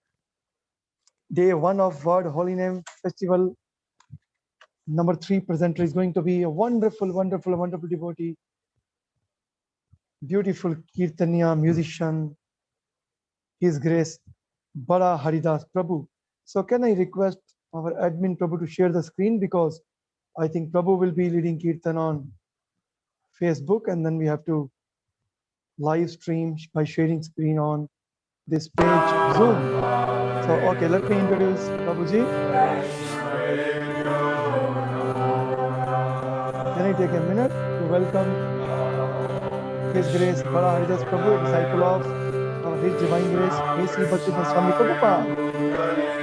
day 1 of Word Holy Name Festival, number 3 presenter is going to be a wonderful devotee, beautiful Kirtaniya musician, His Grace Badahari Prabhu. So can I request our admin Prabhu to share the screen, because I think Prabhu will be leading Kirtan on Facebook, and then we have to live stream by sharing screen on this page Zoom. So, okay, let me introduce Prabhuji. Can I take a minute to welcome His Grace Badahari Prabhu, a disciple of His Divine Grace ACBSP Swami Prabhupada.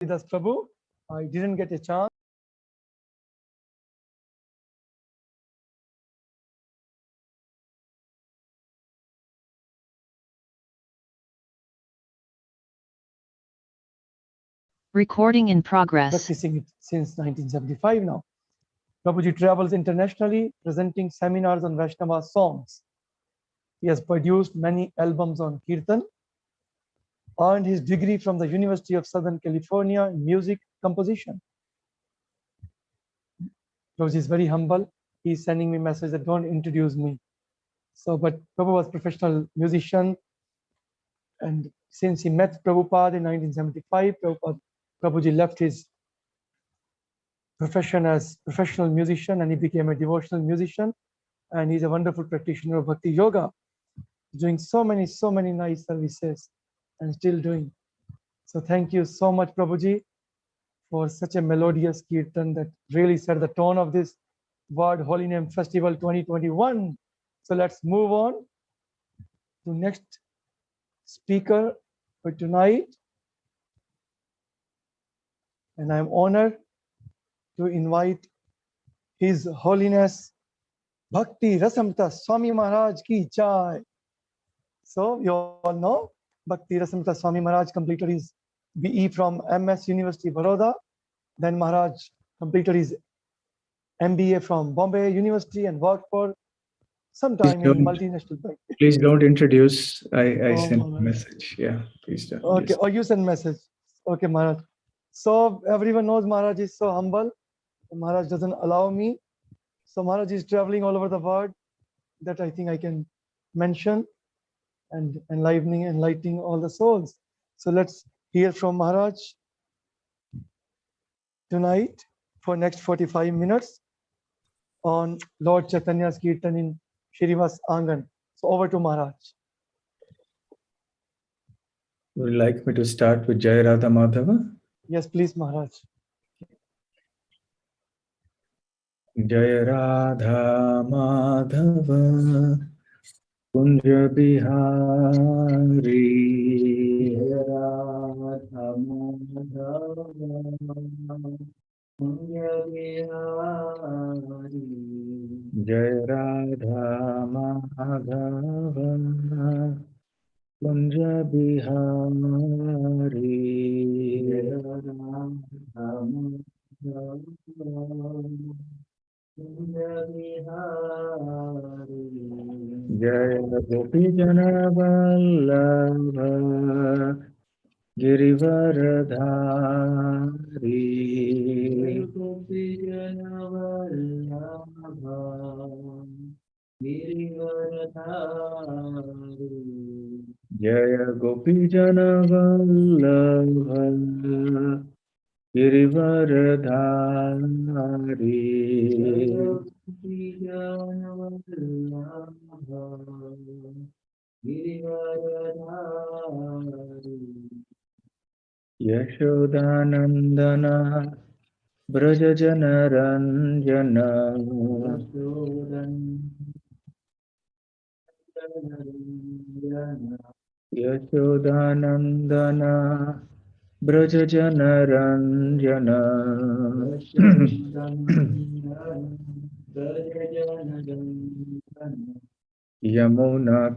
Das Prabhu. I didn't get a chance. Recording in progress. Practicing it since 1975 now. Prabhuji travels internationally, presenting seminars on Vaishnava songs. He has produced many albums on Kirtan, earned his degree from the University of Southern California in music composition. Prabhuji is very humble. He's sending me messages that don't introduce me. So, but Prabhu was professional musician. And since he met Prabhupada in 1975, Prabhuji left his profession as professional musician and he became a devotional musician. And he's a wonderful practitioner of Bhakti Yoga, doing so many nice services and still doing. So thank you so much, Prabhuji, for such a melodious kirtan that really set the tone of this World Holy Name Festival 2021. So let's move on to next speaker for tonight. And I'm honored to invite His Holiness Bhakti Rasamrita Swami Maharaj ki jai. So you all know Bhakti Rasamrita Swami Maharaj completed his BE from MS University Baroda. Then Maharaj completed his MBA from Bombay University and worked for some time in multinational bank. Please don't introduce. I Oh, sent a Maharaj. message. Yeah, please don't. Okay, Yes. oh, you send message. Okay, Maharaj. So everyone knows Maharaj is so humble. Maharaj doesn't allow me. So Maharaj is traveling all over the world. That I think I can mention and enlightening all the souls. So let's hear from Maharaj tonight for next 45 minutes on Lord Chaitanya's Kirtan in Shrivas Angan. So over to Maharaj. Would you like me to start with Jai Radha Madhava? Yes, please, Maharaj. Jai Radha Madhava Kunja Bihari Jai Radha Madhava Kunja Bihari Jai Radha Madhava Kunja Bihari Jai Radha Madhava Jai Gopi Jana Vallabha Girivaradhari Gopi Jana Vallabha Girivaradhari Jaya Gopi Jana Vallabha Girivaradhari Yashodanandana Brajajana Ranjana Yashodanandana Brajajana Ranjana Yamuna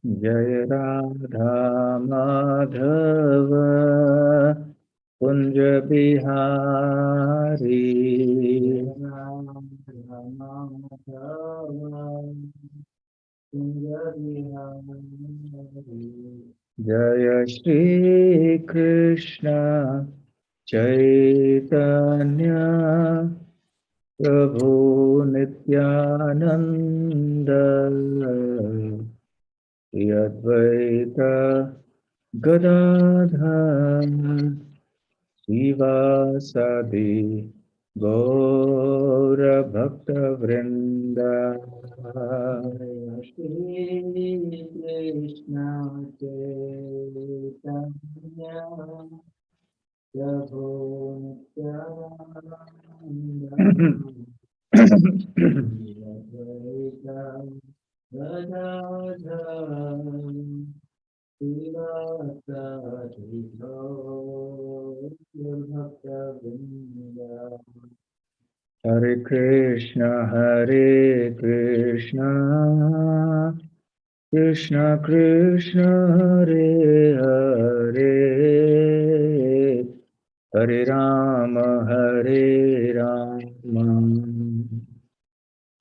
Jaya Radha Madhava Kunj Bihari Jaya Shri Krishna Chaitanya Prabhu Nityananda Shri Advaita Gadadhar Sivasadi Gaura Bhakta Vrinda Shri Krishna Chaitanya Prabhu Hare Krishna, Krishna Krishna, Hare Hare, Hare Rama,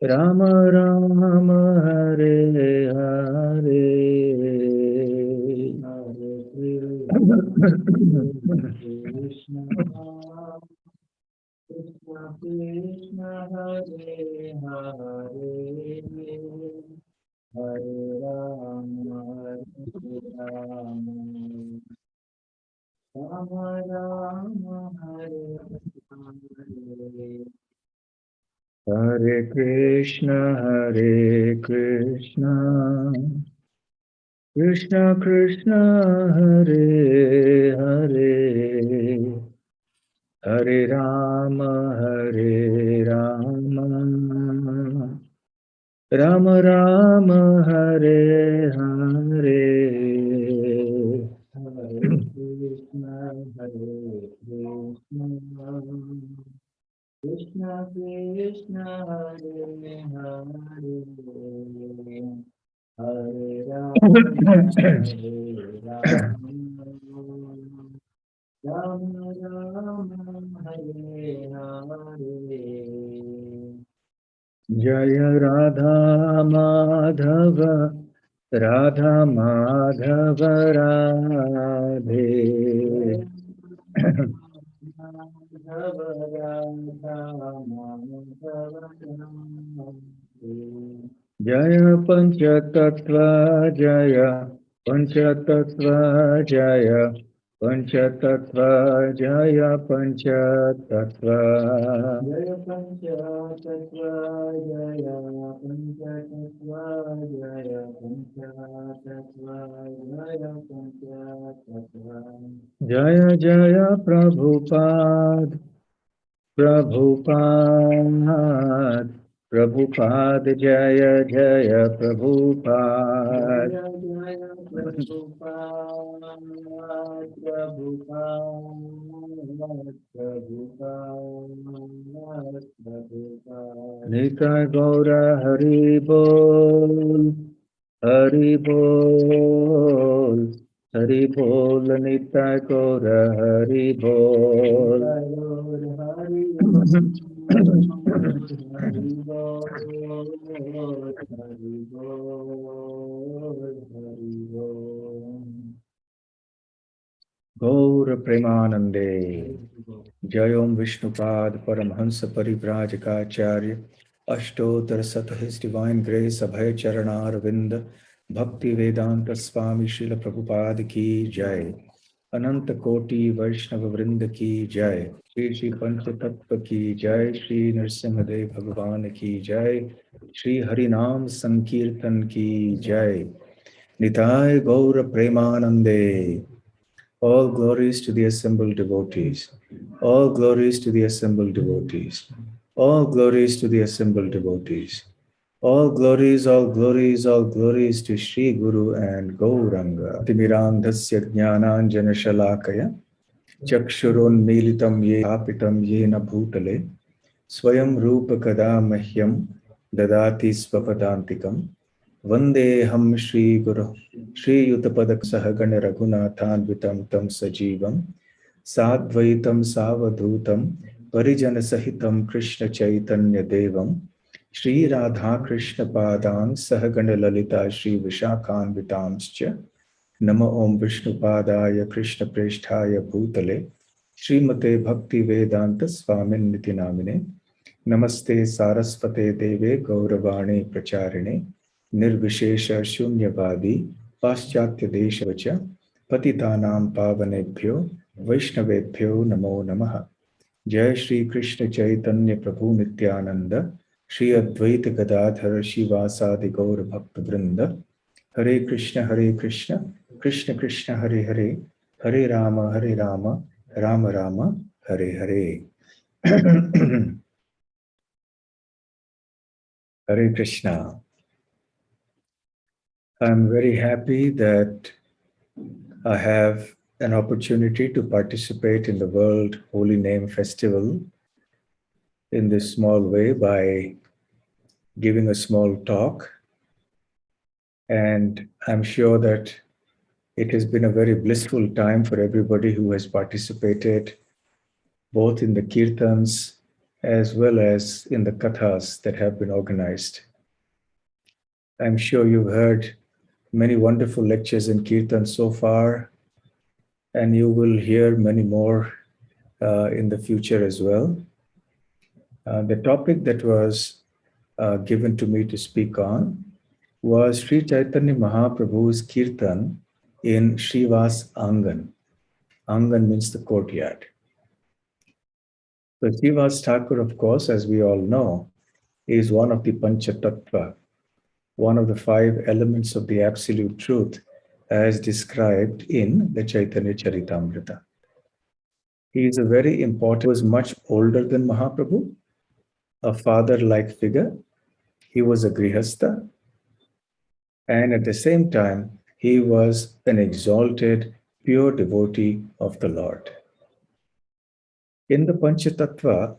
Rama Rama, Hare Hare, Krishna Krishna Krishna Hare Hare Hare Rama Rama Rama Hare Hare Hare Krishna Krishna Krishna Hare Hare Hare Rama Rama Rama Hare Hare Hare Krishna Krishna Krishna Hare Hare Hare Rama Rama Rama Hare Hare Jaya Radha Madhava Radha Madhava Radhe Jaya Panchatattva Jaya Panchatattva Jaya Panchatattva Jaya Panchatattva Jaya Panchatattva Jaya Panchatattva Jaya Panchatattva Jaya Panchatattva Jaya Jaya Prabhupada Prabhupada Jaya Jaya Prabhupada Jaya Jaya Prabhupada Nitai Gaura Hari Bol Hari Bol Hari Bol Nitai Gaura Hari Bol Hari Gaura Premanande Jayom Vishnupad Paramhansa Parivrajakacharya Ashtotar Sat His Divine Grace Abhay Charanar Vinda Bhakti Vedanta Swami Srila Prabhupada Ki Jai Ananta Koti Vaishnava Vrinda Ki Jai Shri Shri Panchatattva Ki Jai Shri Nrsimhadev Bhagavan Ki Jai Shri Harinam Sankirtan Ki Jai Nitai Gaura Premanande All glories to the assembled devotees. All glories to the assembled devotees. All glories to the assembled devotees. All glories, all glories, all glories to Sri Guru and Gauranga. Timirandhasya jnananjana shalakaya chakshurunmilitam yenapitam yena bhutale swayam rupa kada mahyam dadati svapadantikam Vandeham Shri Guru Shri Yutapadak Sahagana Raghunathanvitam Tam Sajivam Sadvaitam Savadhutam Parijana Sahitam Krishna Chaitanya Devam Shri Radha Krishna Padan Sahagana Lalita Shri Vishakhanvitamscha Nama Om Vishnu Padaya Krishna Preshthaya Bhutale Srimate Bhakti Vedanta Swamin Niti Namine Namaste Saraswate Deve Gauravani Pracharine Nirvishesha Shunyavadi Paschatya Deshavacha Patitanam Pavanebhyo Vaishnavebhyo Namo Namaha Jai Shri Krishna Chaitanya Prabhu Nityananda Shri Advaita Gadadhara Shivasadi Gaur Bhakta Vrinda Hare Krishna Krishna Krishna Hare Hare Hare Rama Rama Rama Hare Hare Hare Krishna. I'm very happy that I have an opportunity to participate in the World Holy Name Festival in this small way by giving a small talk. And I'm sure that it has been a very blissful time for everybody who has participated both in the kirtans as well as in the kathas that have been organized. I'm sure you've heard many wonderful lectures in kirtan so far, and you will hear many more in the future as well. The topic that was given to me to speak on was Sri Chaitanya Mahaprabhu's kirtan in Srivas Angan. Angan means the courtyard. So Srivas Thakur, of course, as we all know, is one of the Panchatattva, one of the 5 elements of the absolute truth as described in the Chaitanya Charitamrita. He is a very important, was much older than Mahaprabhu, a father-like figure. He was a grihastha, and at the same time, he was an exalted, pure devotee of the Lord. In the Panchatattva,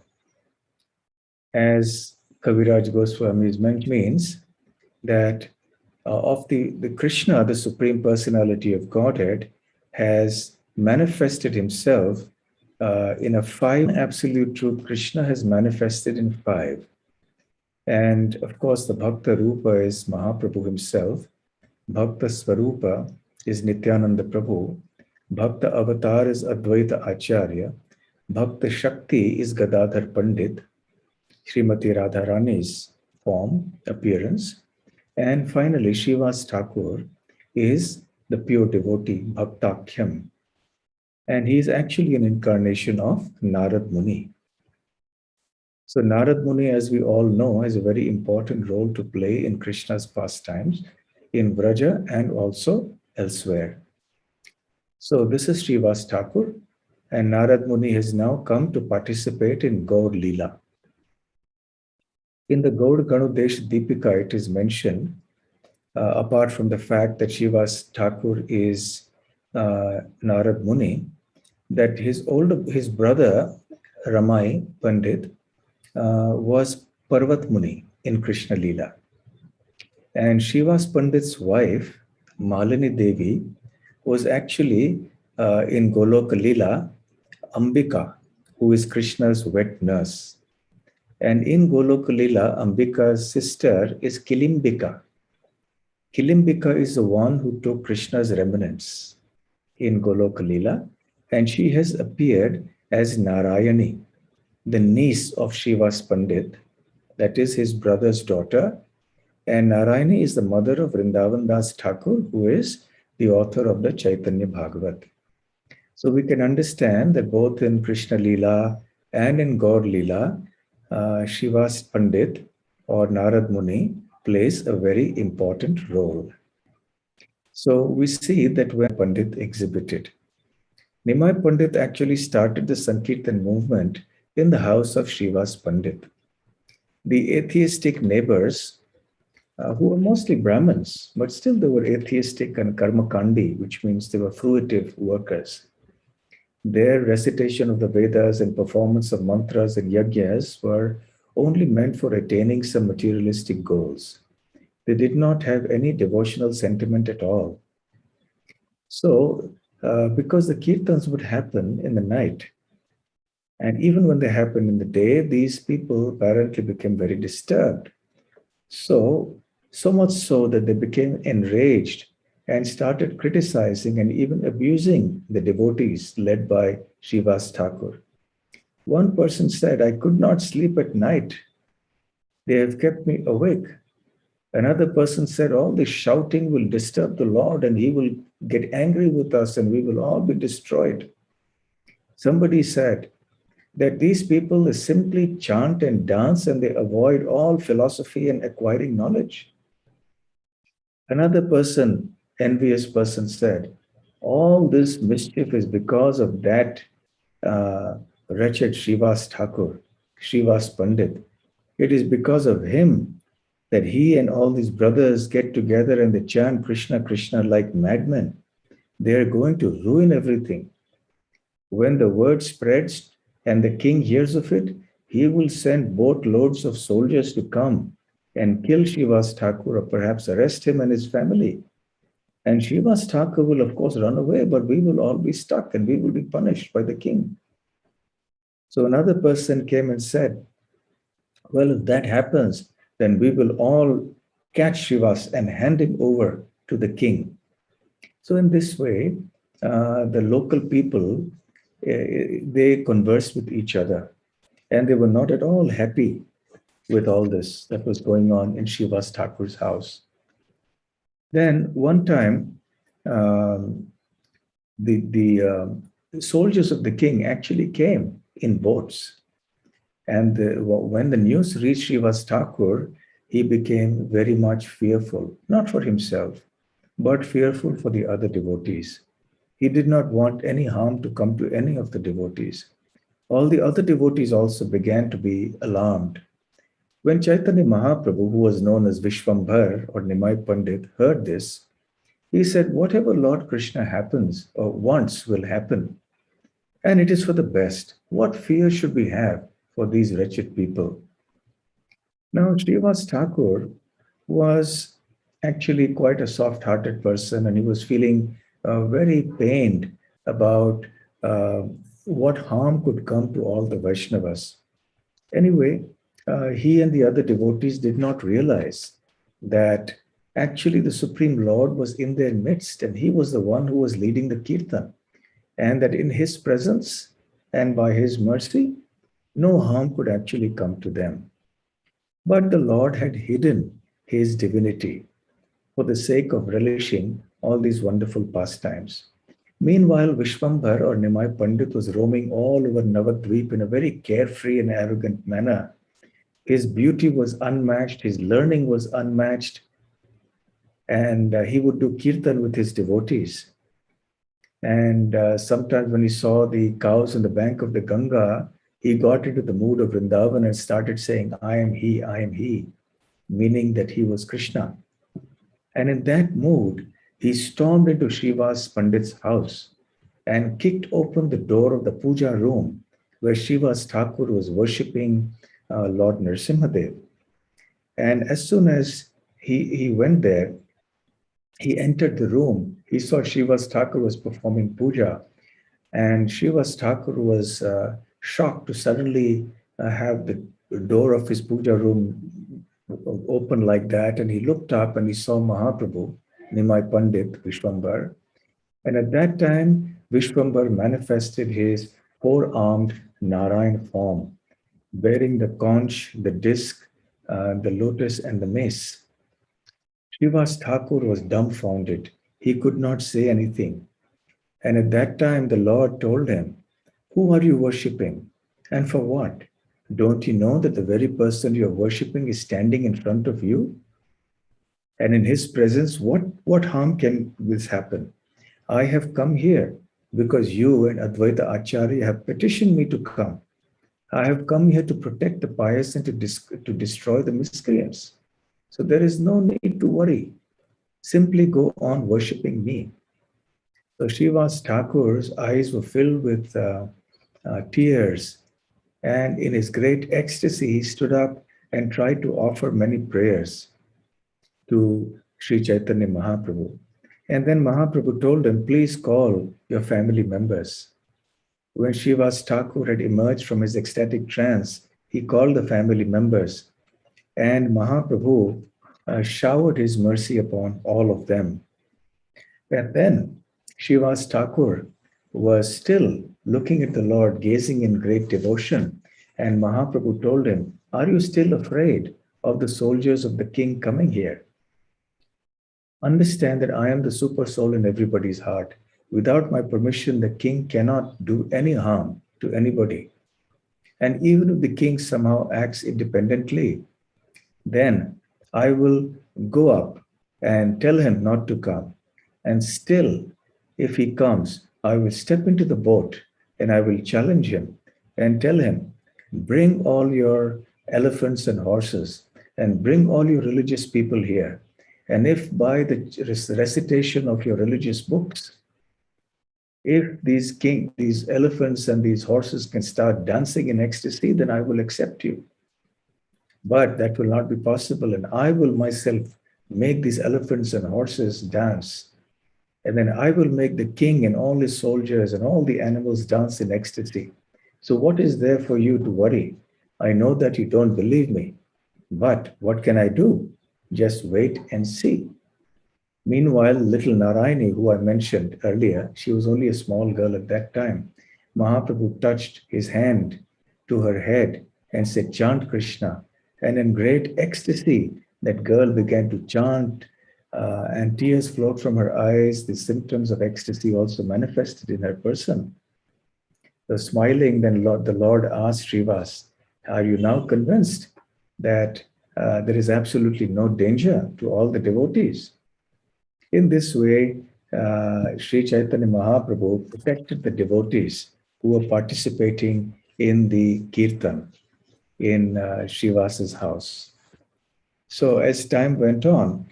as Giriraj Goswami's mentioned, means that of the Krishna, the Supreme Personality of Godhead, has manifested himself in a 5 absolute truth. Krishna has manifested in 5. And of course, the Bhakta Rupa is Mahaprabhu himself. Bhakta Swarupa is Nityananda Prabhu. Bhakta Avatar is Advaita Acharya. Bhakta Shakti is Gadadhar Pandit. Srimati Radharani's form, appearance. And finally, Srivas Thakur is the pure devotee, Bhaktakhyam. And he is actually an incarnation of Narad Muni. So Narad Muni, as we all know, has a very important role to play in Krishna's pastimes in Vraja and also elsewhere. So this is Srivas Thakur, and Narad Muni has now come to participate in Gaur Leela. In the Gaur Ganudesh Deepika, it is mentioned, apart from the fact that Srivas Thakur is Narad Muni, that his brother Ramai Pandit was Parvat Muni in Krishna Leela. And Srivas Pandit's wife, Malini Devi, was actually in Goloka Leela, Ambika, who is Krishna's wet nurse. And in Goloka Leela, Ambika's sister is Kilimbika. Kilimbika is the one who took Krishna's remnants in Goloka Leela, and she has appeared as Narayani, the niece of Srivas Pandit, that is his brother's daughter. And Narayani is the mother of Vrindavan Das Thakur, who is the author of the Chaitanya Bhagavat. So we can understand that both in Krishna Leela and in Gaur Leela, Srivas Pandit or Narad Muni plays a very important role. So we see that when Pandit exhibited. Nimai Pandit actually started the Sankirtan movement in the house of Srivas Pandit. The atheistic neighbors, who were mostly Brahmins, but still they were atheistic and karmakandi, which means they were fruitive workers. Their recitation of the Vedas and performance of mantras and yajnas were only meant for attaining some materialistic goals. They did not have any devotional sentiment at all. So, because the kirtans would happen in the night, and even when they happened in the day, these people apparently became very disturbed. So much so that they became enraged and started criticizing and even abusing the devotees led by Srivas Thakur. One person said, "I could not sleep at night. They have kept me awake." Another person said, "All this shouting will disturb the Lord and he will get angry with us and we will all be destroyed." Somebody said that these people simply chant and dance and they avoid all philosophy and acquiring knowledge. Another person, envious person, said, "All this mischief is because of that wretched Srivas Thakur, Srivas Pandit. It is because of him that he and all these brothers get together and they chant Krishna, Krishna like madmen. They are going to ruin everything. When the word spreads and the king hears of it, he will send boatloads of soldiers to come and kill Srivas Thakur or perhaps arrest him and his family. And Srivas Thakur will, of course, run away, but we will all be stuck and we will be punished by the king." So another person came and said, "Well, if that happens, then we will all catch Srivas and hand him over to the king." So in this way, the local people, they conversed with each other and they were not at all happy with all this that was going on in Srivas Thakur's house. Then one time, the soldiers of the king actually came in boats. And when the news reached Srivas Thakur, he became very much fearful, not for himself, but fearful for the other devotees. He did not want any harm to come to any of the devotees. All the other devotees also began to be alarmed. When Chaitanya Mahaprabhu, who was known as Vishwambhar or Nimai Pandit, heard this, he said, "Whatever Lord Krishna happens or wants will happen. And it is for the best. What fear should we have for these wretched people?" Now, Srivas Thakur was actually quite a soft-hearted person, and he was feeling very pained about what harm could come to all the Vaishnavas. Anyway, he and the other devotees did not realize that actually the Supreme Lord was in their midst, and he was the one who was leading the kirtan, and that in his presence and by his mercy, no harm could actually come to them. But the Lord had hidden his divinity for the sake of relishing all these wonderful pastimes. Meanwhile, Vishwambhar or Nimai Pandit was roaming all over Navadvip in a very carefree and arrogant manner. His beauty was unmatched, his learning was unmatched, and he would do kirtan with his devotees. And sometimes when he saw the cows on the bank of the Ganga, he got into the mood of Vrindavan and started saying, I am he, meaning that he was Krishna. And in that mood, he stormed into Srivas Pandit's house and kicked open the door of the puja room where Srivas Thakur was worshipping Lord Nrsimhadev. And as soon as he went there, he entered the room. He saw Srivas Thakur was performing puja, and Srivas Thakur was shocked to suddenly have the door of his puja room open like that. And he looked up and he saw Mahaprabhu, Nimai Pandit, Vishwambhar. And at that time, Vishwambhar manifested his four-armed Narayan form, bearing the conch, the disc, the lotus, and the mace. Srivas Thakur was dumbfounded. He could not say anything. And at that time, the Lord told him, "Who are you worshipping? And for what? Don't you know that the very person you're worshipping is standing in front of you? And in his presence, what harm can this happen? I have come here because you and Advaita Acharya have petitioned me to come. I have come here to protect the pious and to destroy the miscreants. So there is no need to worry. Simply go on worshipping me. So Srivas Thakur's eyes were filled with tears, and in his great ecstasy, he stood up and tried to offer many prayers to Sri Chaitanya Mahaprabhu. And then Mahaprabhu told him, please call your family members. When Srivas Thakur had emerged from his ecstatic trance, he called the family members, and Mahaprabhu showered his mercy upon all of them. And then Srivas Thakur was still looking at the Lord, gazing in great devotion. And Mahaprabhu told him, are you still afraid of the soldiers of the king coming here? Understand that I am the super soul in everybody's heart. Without my permission, the king cannot do any harm to anybody. And even if the king somehow acts independently, then I will go up and tell him not to come. And still, if he comes, I will step into the boat and I will challenge him and tell him, bring all your elephants and horses and bring all your religious people here. And if by the recitation of your religious books, if these elephants and these horses can start dancing in ecstasy, then I will accept you. But that will not be possible. And I will myself make these elephants and horses dance. And then I will make the king and all his soldiers and all the animals dance in ecstasy. So what is there for you to worry? I know that you don't believe me, but what can I do? Just wait and see. Meanwhile, little Narayani, who I mentioned earlier, she was only a small girl at that time. Mahaprabhu touched his hand to her head and said, chant Krishna. And in great ecstasy, that girl began to chant, and tears flowed from her eyes. The symptoms of ecstasy also manifested in her person. So smiling, then the Lord asked Srivas, are you now convinced that there is absolutely no danger to all the devotees? In this way, Sri Chaitanya Mahaprabhu protected the devotees who were participating in the kirtan in Srivas's house. So as time went on,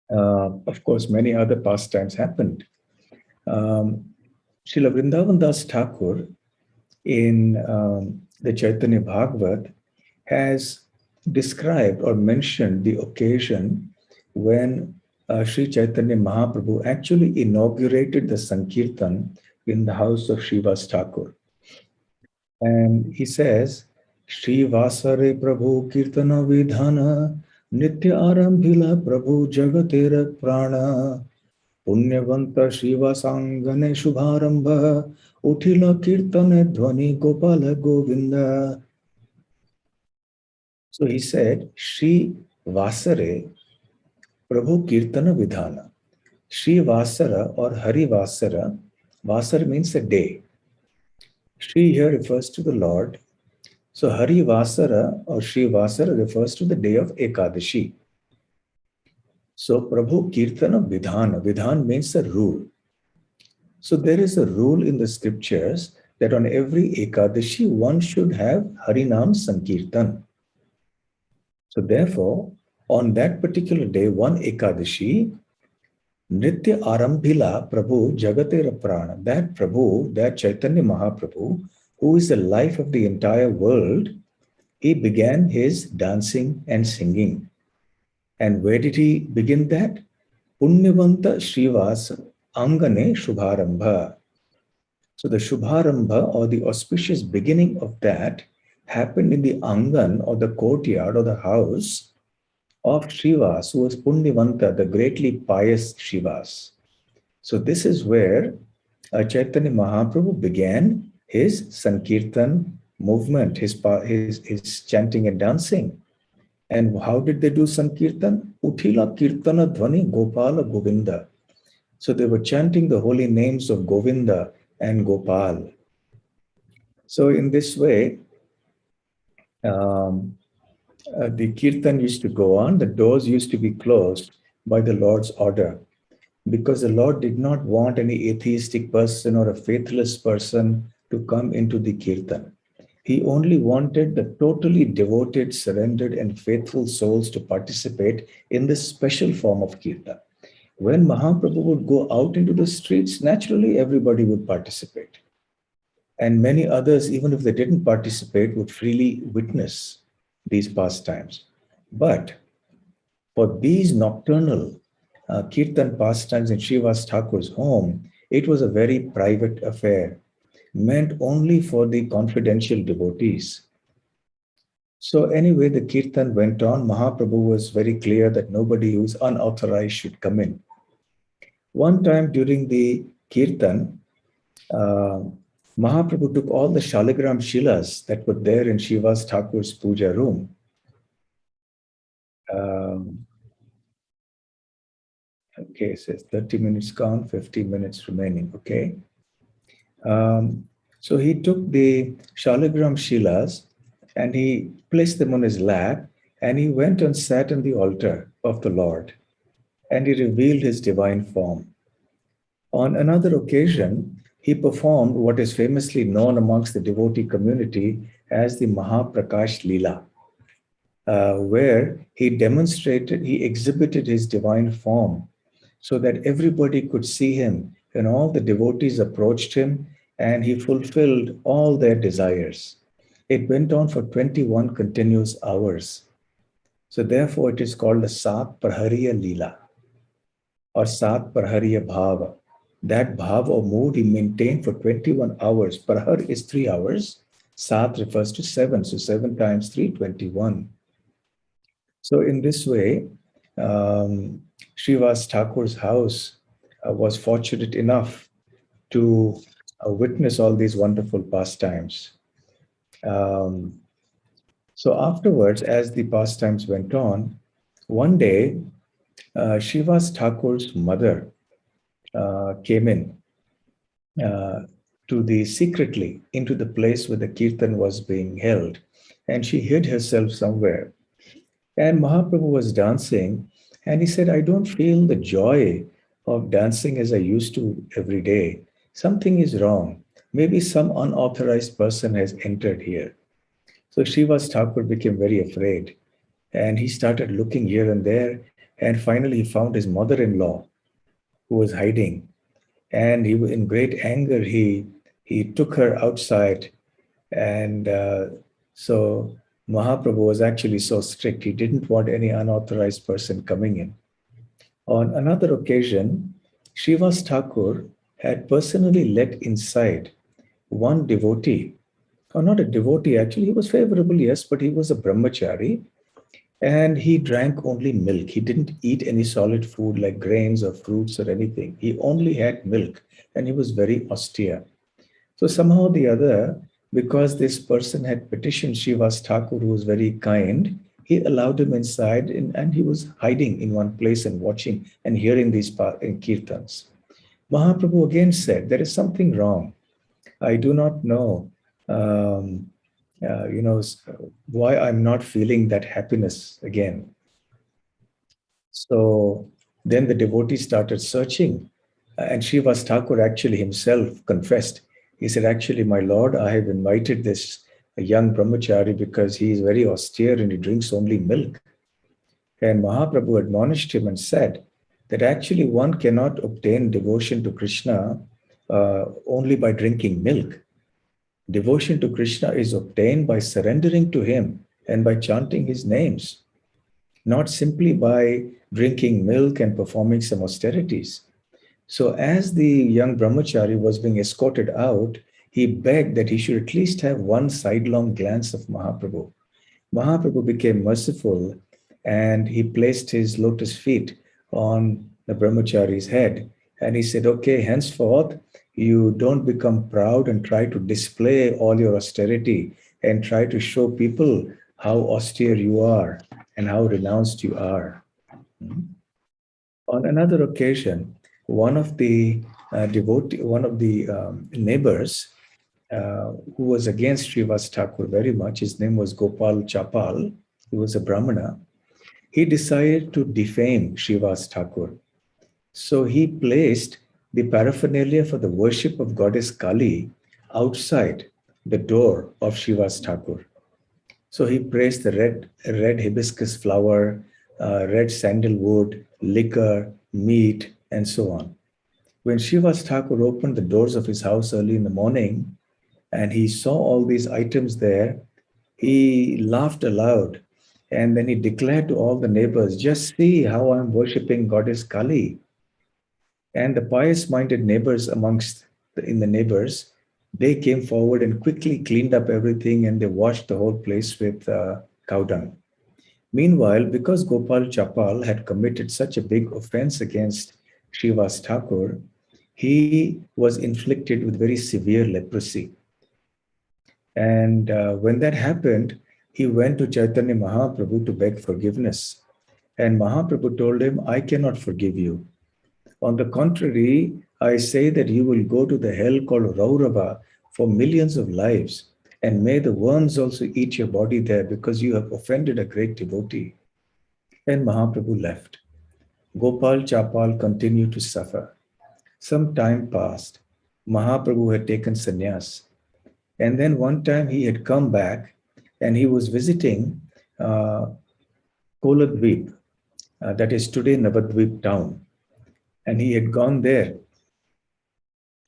of course, many other pastimes happened. Srila Vrindavan Das Thakur in the Chaitanya Bhagavat has described or mentioned the occasion when Sri Chaitanya Mahaprabhu actually inaugurated the Sankirtan in the house of Srivas Thakur. And he says, Shri Vasare Prabhu Kirtana Vidhana Nitya Arambhila Prabhu Jagatera Prana Punyavanta Srivasangane Shubharambha Uthila Kirtane Dhvani Gopala Govinda. So he said, Shri Vasare Prabhu Kirtana Vidhana. Shri Vasara or Hari Vasara, Vasara means a day. Shri here refers to the Lord. So Hari Vasara or Shri Vasara refers to the day of Ekadashi. So Prabhu Kirtana Vidhana. Vidhan means a rule. So there is a rule in the scriptures that on every Ekadashi one should have Harinam Sankirtan. So therefore, on that particular day, one Ekadashi, Nitya Arambhila Prabhu Jagatera Prana, that Prabhu, that Chaitanya Mahaprabhu, who is the life of the entire world, he began his dancing and singing. And where did he begin that? Punyavanta Srivas Angane Shubharambha. So the Shubharambha or the auspicious beginning of that happened in the Angan or the courtyard or the house of Srivas, who was Punyavanta, the greatly pious Srivas. So this is where Chaitanya Mahaprabhu began his Sankirtan movement, his chanting and dancing. And how did they do Sankirtan? Uthila Kirtana Dhvani Gopala Govinda. So they were chanting the holy names of Govinda and Gopal. So in this way, the kirtan used to go on. The doors used to be closed by the Lord's order. because the Lord did not want any atheistic person or a faithless person to come into the kirtan. He only wanted the totally devoted, surrendered, and faithful souls to participate in this special form of kirtan. When Mahaprabhu would go out into the streets, naturally everybody would participate. And many others, even if they didn't participate, would freely witness these pastimes. But for these nocturnal kirtan pastimes in Srivas Thakur's home, it was a very private affair, meant only for the confidential devotees. So anyway, the kirtan went on. Mahaprabhu was very clear that nobody who's unauthorized should come in. One time during the kirtan, Mahaprabhu took all the shaligram shilas that were there in Srivas Thakur's puja room. Okay, it says 30 minutes gone, 50 minutes remaining, okay. So he took the shaligram shilas and he placed them on his lap and he went and sat on the altar of the Lord and he revealed his divine form. On another occasion, he performed what is famously known amongst the devotee community as the Mahaprakash Leela, where he exhibited his divine form so that everybody could see him, and all the devotees approached him and he fulfilled all their desires. It went on for 21 continuous hours. So therefore it is called a A𝖓𝖓𝖐𝖓𝖐 Leela or A𝖓𝖓𝖓𝖐𝑎𝑏hava. That bhava or mood he maintained for 21 hours. Prahar is 3 hours. Sat refers to 7. So 7 times 3, 21. So in this way, Srivas Thakur's house was fortunate enough to witness all these wonderful pastimes. So afterwards, as the pastimes went on, one day, Srivas Thakur's mother came in secretly into the place where the kirtan was being held, and she hid herself somewhere. And Mahaprabhu was dancing, and he said, I don't feel the joy of dancing as I used to every day. Something is wrong. Maybe some unauthorized person has entered here. So Srivas Thakur became very afraid, and he started looking here and there, and finally he found his mother-in-law who was hiding. And he, in great anger, he took her outside. And so Mahaprabhu was actually so strict. He didn't want any unauthorized person coming in. On another occasion, Srivas Thakur had personally let inside one devotee, or not a devotee, actually, he was favorable, yes, but he was a brahmachari. And he drank only milk. He didn't eat any solid food like grains or fruits or anything. He only had milk, and he was very austere. So somehow or the other, because this person had petitioned Srivas Thakur, who was very kind, he allowed him inside, and he was hiding in one place and watching and hearing these kirtans. Mahaprabhu again said, there is something wrong. I do not know why I'm not feeling that happiness again. So then the devotee started searching, and Srivas Thakur actually himself confessed. He said, actually, my Lord, I have invited this young brahmachari because he is very austere and he drinks only milk. And Mahaprabhu admonished him and said that actually one cannot obtain devotion to Krishna only by drinking milk. Devotion to Krishna is obtained by surrendering to him and by chanting his names, not simply by drinking milk and performing some austerities. So as the young brahmachari was being escorted out, he begged that he should at least have one sidelong glance of Mahaprabhu. Mahaprabhu became merciful and he placed his lotus feet on the brahmachari's head. And he said, okay, henceforth, you don't become proud and try to display all your austerity and try to show people how austere you are and how renounced you are. On another occasion, one of the neighbors who was against Srivas Thakur very much, his name was Gopal Chapal, he was a Brahmana, he decided to defame Srivas Thakur. So he placed the paraphernalia for the worship of goddess Kali outside the door of Shiva's Thakur. So he placed the red hibiscus flower, red sandalwood, liquor, meat, and so on. When Shiva's Thakur opened the doors of his house early in the morning and he saw all these items there, he laughed aloud and then he declared to all the neighbors, just see how I'm worshipping goddess Kali. And the pious-minded neighbors in the neighbors, they came forward and quickly cleaned up everything and they washed the whole place with cow dung. Meanwhile, because Gopal Chapal had committed such a big offense against Shiva's Thakur, he was inflicted with very severe leprosy. And when that happened, he went to Chaitanya Mahaprabhu to beg forgiveness. And Mahaprabhu told him, I cannot forgive you. On the contrary, I say that you will go to the hell called Raurava for millions of lives, and may the worms also eat your body there because you have offended a great devotee. And Mahaprabhu left. Gopal Chapal continued to suffer. Some time passed. Mahaprabhu had taken sannyas. And then one time he had come back and he was visiting Koladvip, that is today Navadvip town. And he had gone there.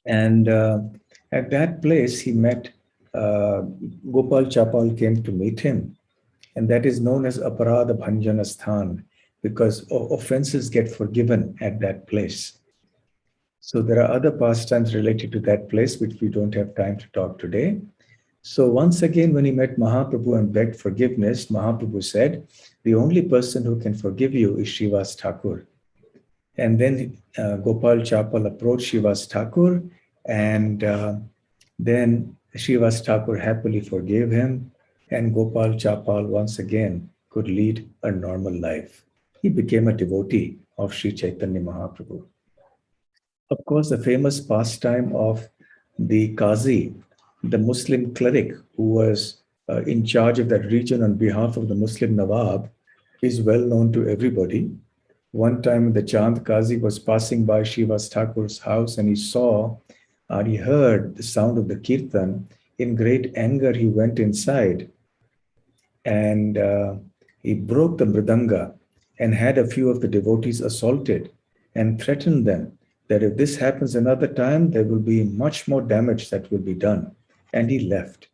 And at that place, he met Gopal Chapal came to meet him. And that is known as Aparadha Bhanjana Sthan, because offenses get forgiven at that place. So there are other pastimes related to that place, which we don't have time to talk today. So once again, when he met Mahaprabhu and begged forgiveness, Mahaprabhu said, the only person who can forgive you is Shiva's Thakur. And then Gopal Chapal approached Shiva's Thakur, and then Shiva's Thakur happily forgave him, and Gopal Chapal once again could lead a normal life. He became a devotee of Sri Chaitanya Mahaprabhu. Of course, the famous pastime of the Qazi, the Muslim cleric who was in charge of that region on behalf of the Muslim Nawab, is well known to everybody. One time the Chand Qazi was passing by Shiva's Thakur's house and he heard the sound of the kirtan. In great anger, he went inside and he broke the mridanga and had a few of the devotees assaulted and threatened them that if this happens another time, there will be much more damage that will be done. And he left.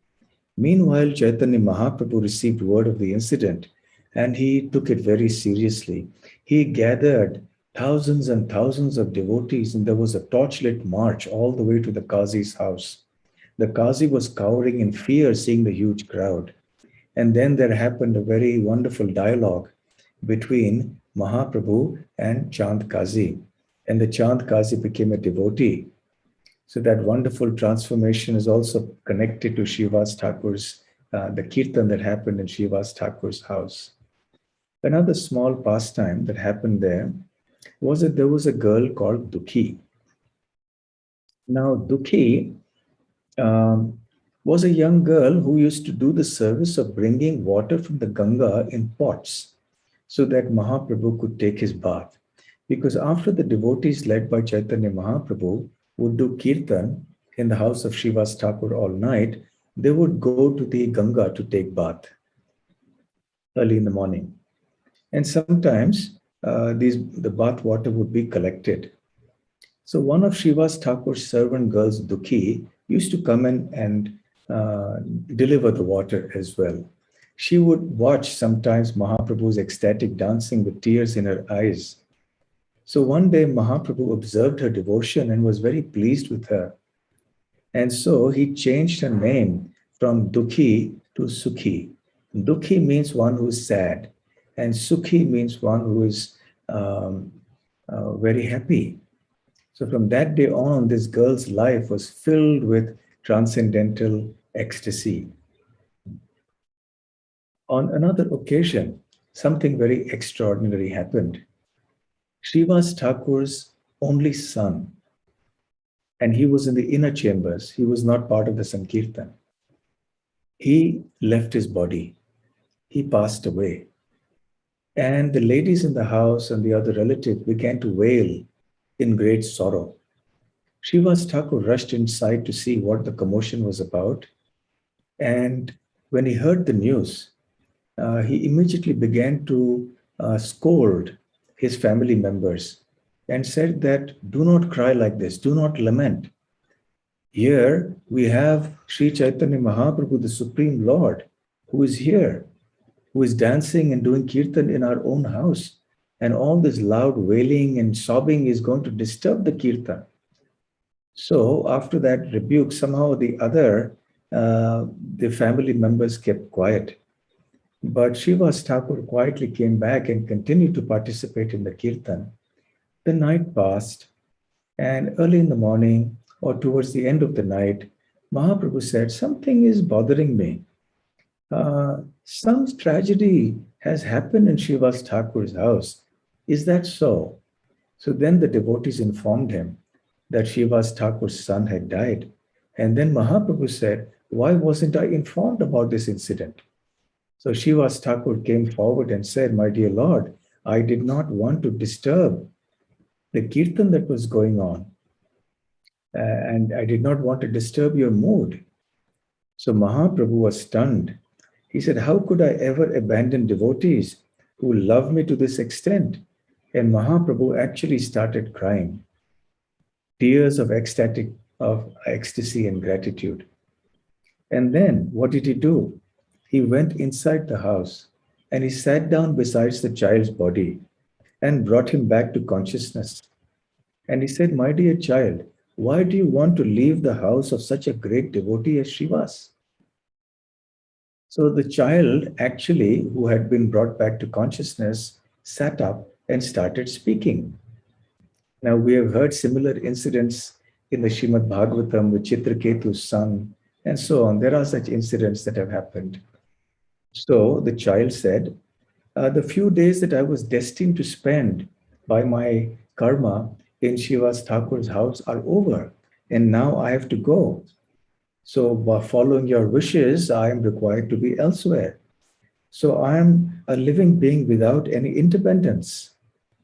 Meanwhile, Chaitanya Mahaprabhu received word of the incident and he took it very seriously. He gathered thousands and thousands of devotees and there was a torchlit march all the way to the Qazi's house. The Qazi was cowering in fear seeing the huge crowd. And then there happened a very wonderful dialogue between Mahaprabhu and Chand Qazi. And the Chand Qazi became a devotee. So that wonderful transformation is also connected to Shiva's Thakur's, the kirtan that happened in Shiva's Thakur's house. Another small pastime that happened there was that there was a girl called Dukhi. Now, Dukhi was a young girl who used to do the service of bringing water from the Ganga in pots so that Mahaprabhu could take his bath. Because after the devotees led by Chaitanya Mahaprabhu would do kirtan in the house of Shiva's Thakur all night, they would go to the Ganga to take bath early in the morning. And sometimes the bath water would be collected. So one of Shiva's Thakur's servant girls, Dukhi, used to come in and deliver the water as well. She would watch sometimes Mahaprabhu's ecstatic dancing with tears in her eyes. So one day Mahaprabhu observed her devotion and was very pleased with her. And so he changed her name from Dukhi to Sukhi. Dukhi means one who is sad, and Sukhi means one who is very happy. So from that day on, this girl's life was filled with transcendental ecstasy. On another occasion, something very extraordinary happened. Shiva's Thakur's only son, and he was in the inner chambers. He was not part of the Sankirtan. He left his body. He passed away. And the ladies in the house and the other relatives began to wail in great sorrow. Srivas Thakur rushed inside to see what the commotion was about. And when he heard the news, he immediately began to scold his family members and said that, do not cry like this, do not lament. Here we have Sri Chaitanya Mahaprabhu, the Supreme Lord, who is here, who is dancing and doing kirtan in our own house. And all this loud wailing and sobbing is going to disturb the kirtan. So after that rebuke, somehow the family members kept quiet. But Srivas Thakur quietly came back and continued to participate in the kirtan. The night passed, and early in the morning or towards the end of the night, Mahaprabhu said, something is bothering me. Some tragedy has happened in Srivas Thakur's house. Is that so? So then the devotees informed him that Srivas Thakur's son had died. And then Mahaprabhu said, why wasn't I informed about this incident? So Srivas Thakur came forward and said, my dear Lord, I did not want to disturb the kirtan that was going on. And I did not want to disturb your mood. So Mahaprabhu was stunned. He said, how could I ever abandon devotees who love me to this extent? And Mahaprabhu actually started crying, tears of ecstasy and gratitude. And then what did he do? He went inside the house and he sat down beside the child's body and brought him back to consciousness. And he said, my dear child, why do you want to leave the house of such a great devotee as Srivas? So the child actually, who had been brought back to consciousness, sat up and started speaking. Now we have heard similar incidents in the Srimad Bhagavatam with Chitraketu's son and so on. There are such incidents that have happened. So the child said, the few days that I was destined to spend by my karma in Srivas Thakur's house are over, and now I have to go. So by following your wishes, I am required to be elsewhere. So I am a living being without any independence.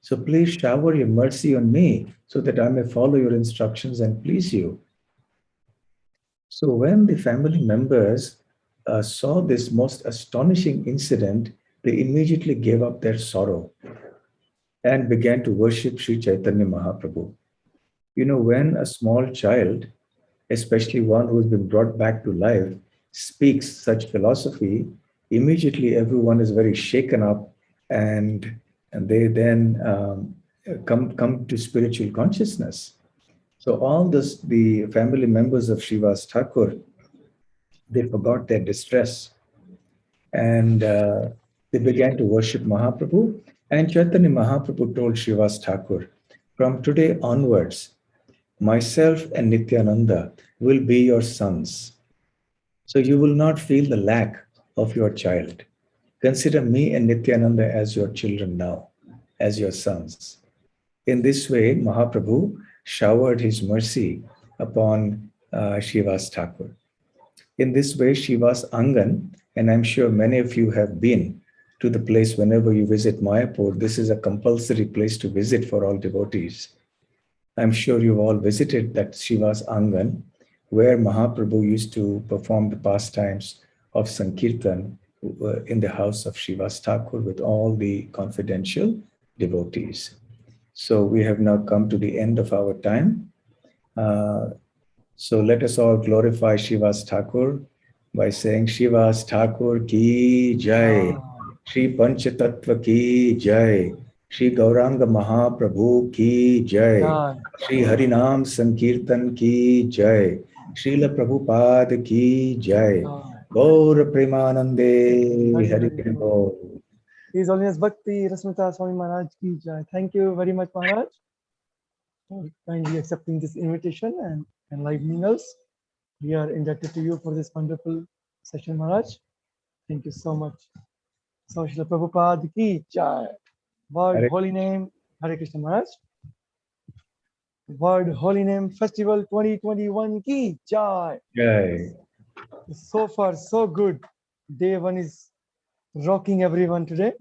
So please shower your mercy on me so that I may follow your instructions and please you. So when the family members saw this most astonishing incident, they immediately gave up their sorrow and began to worship Sri Chaitanya Mahaprabhu. You know, when a small child, especially one who has been brought back to life, speaks such philosophy, immediately everyone is very shaken up and they then come to spiritual consciousness. So all this, the family members of Srivas Thakur, they forgot their distress and they began to worship Mahaprabhu. And Chaitanya Mahaprabhu told Srivas Thakur, from today onwards, myself and Nityananda will be your sons. So you will not feel the lack of your child. Consider me and Nityananda as your children now, as your sons. In this way, Mahaprabhu showered his mercy upon Srivas Thakur. In this way, Srivas Angan, and I'm sure many of you have been to the place whenever you visit Mayapur, this is a compulsory place to visit for all devotees. I'm sure you've all visited that Srivas Angan, where Mahaprabhu used to perform the pastimes of Sankirtan in the house of Srivas Thakur with all the confidential devotees. So we have now come to the end of our time. So let us all glorify Srivas Thakur by saying Srivas Thakur ki jai, Shri Panchatattva ki jai, Shri Gauranga Mahaprabhu ki jai, Shri Harinam Sankirtan ki jai, Srila Prabhupada ki jai, Gaur Premanande Hari Bol. His Holiness Bhakti Rasamrita Swami Maharaj ki jai. Thank you very much, Maharaj, for kindly accepting this invitation and enlightening us. We are indebted to you for this wonderful session, Maharaj. Thank you so much. So, Srila Prabhupada ki jai. Word Hare- Holy Name, Hare Krishna Maharaj. Word Holy Name Festival 2021 ki jai. Jai. So far, so good. Day one is rocking everyone today.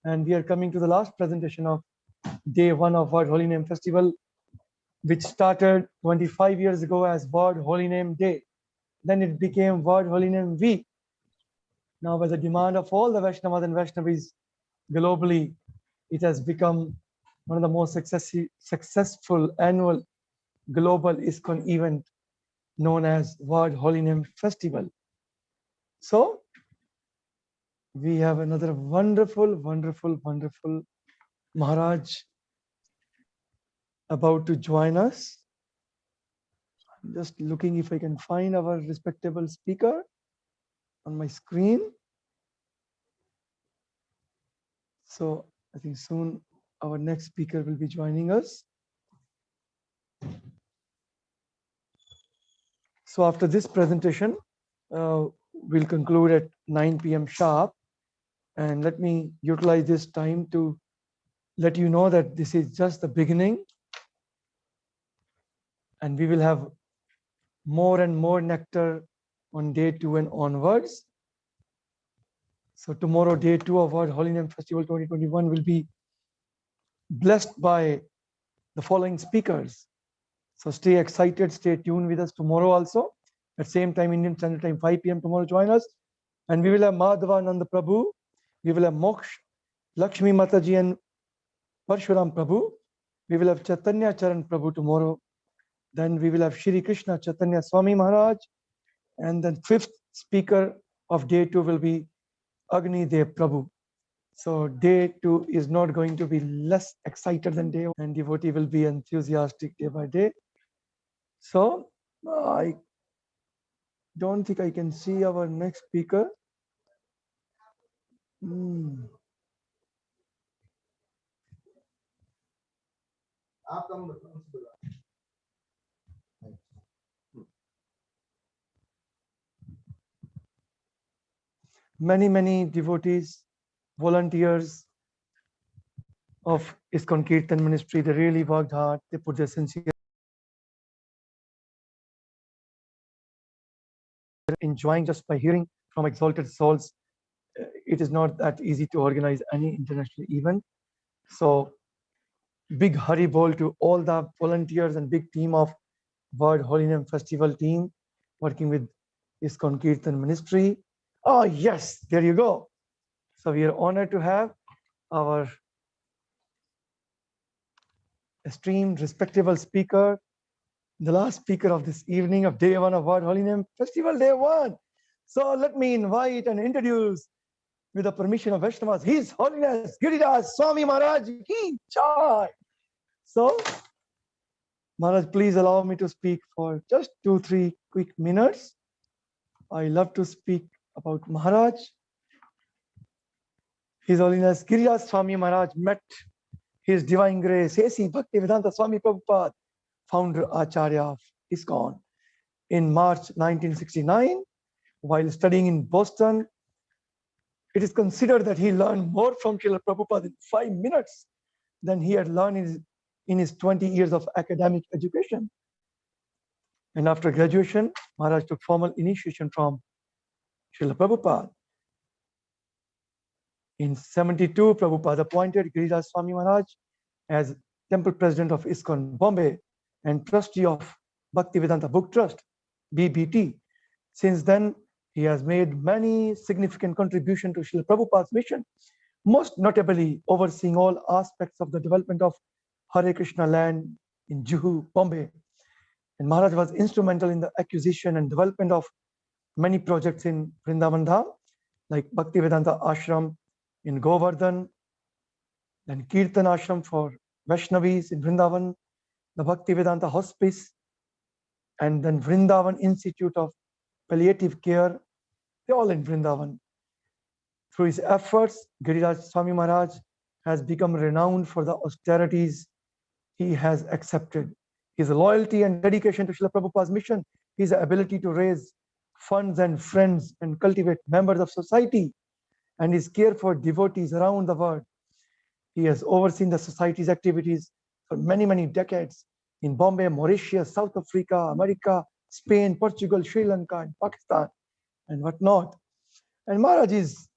And we are coming to the last presentation of day one of Word Holy Name Festival which started 25 years ago as World Holy Name Day. Then it became World Holy Name Week. Now, by the demand of all the Vaishnavas and Vaishnavis globally, it has become one of the most successful annual global ISKCON event known as World Holy Name Festival. So, we have another wonderful Maharaj about to join us. I'm just looking if I can find our respectable speaker on my screen. So I think soon our next speaker will be joining us. So after this presentation, we'll conclude at 9 p.m. sharp. And let me utilize this time to let you know that this is just the beginning. And we will have more and more nectar on day 2 and onwards. So tomorrow, day 2 of our Holy Name Festival 2021 will be blessed by the following speakers. So stay excited, stay tuned with us tomorrow also. At same time, Indian Standard Time, 5 p.m. tomorrow, join us. And we will have Madhavananda Prabhu. We will have Moksh, Lakshmi Mataji and Parshuram Prabhu. We will have Chaitanya Charan Prabhu tomorrow. Then we will have Shri Krishna Chaitanya Swami Maharaj. And then 5th speaker of day 2 will be A𝖓𝖓𝖐𝖆𝖐𝖵 Prabhu. So day 2 is not going to be less excited than day 1, and devotee will be enthusiastic day by day. So I don't think I can see our next speaker. Many devotees, volunteers of ISKCON Kirtan ministry, they really worked hard. They put their sincere enjoying just by hearing from exalted souls. It is not that easy to organize any international event. So big Hari Bol to all the volunteers and big team of World Holy Name Festival team working with ISKCON Kirtan ministry. Oh yes, there you go. So we are honored to have our esteemed, respectable speaker, the last speaker of this evening of day 1 of World Holy Name Festival, day 1. So let me invite and introduce, with the permission of Vaishnavas, His Holiness Giriraj Swami Maharaj Ki Jai. So, Maharaj, please allow me to speak for just 2-3 quick minutes. I love to speak about Maharaj. His Holiness Giriraj Swami Maharaj met His Divine Grace A.C. Bhaktivedanta Swami Prabhupada, founder Acharya of ISKCON, in March 1969. While studying in Boston, it is considered that he learned more from Srila Prabhupada in 5 minutes than he had learned in his 20 years of academic education. And after graduation, Maharaj took formal initiation from Srila Prabhupada. In 72, Prabhupada appointed Giriraj Swami Maharaj as temple president of ISKCON Bombay and trustee of Bhaktivedanta Book Trust, BBT. Since then, he has made many significant contributions to Srila Prabhupada's mission, most notably overseeing all aspects of the development of Hare Krishna land in Juhu, Bombay. And Maharaj was instrumental in the acquisition and development of many projects in Vrindavan Dham, like Bhaktivedanta Ashram in Govardhan, then Kirtan Ashram for Vaishnavis in Vrindavan, the Bhaktivedanta Hospice, and then Vrindavan Institute of Palliative Care, they're all in Vrindavan. Through his efforts, Giriraj Swami Maharaj has become renowned for the austerities he has accepted. His loyalty and dedication to Srila Prabhupada's mission, his ability to raise funds and friends and cultivate members of society, and his care for devotees around the world. He has overseen the society's activities for many decades in Bombay, Mauritius, South Africa, America, Spain, Portugal, Sri Lanka, and Pakistan, and whatnot. And Maharaj is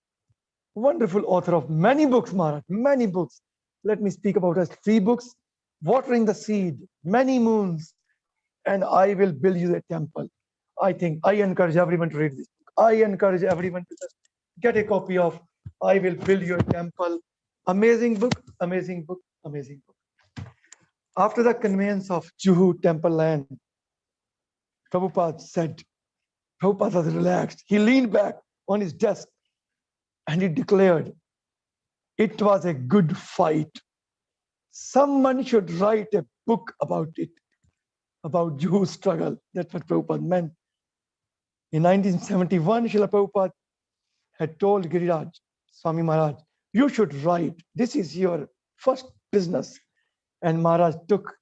a wonderful author of many books, Maharaj, many books. Let me speak about us 3 books. watering the seed, many moons, and I will build you a temple. I think I encourage everyone to read this book. I encourage everyone to just get a copy of I Will Build You a Temple. Amazing book, amazing book, amazing book. After the conveyance of Juhu temple land, Prabhupada said, Prabhupada was relaxed. He leaned back on his desk and he declared, it was a good fight. Someone should write a book about it, about Juhu's struggle. That's what Prabhupada meant. In 1971, Srila Prabhupada had told Giriraj, Swami Maharaj, you should write. This is your first business. And Maharaj took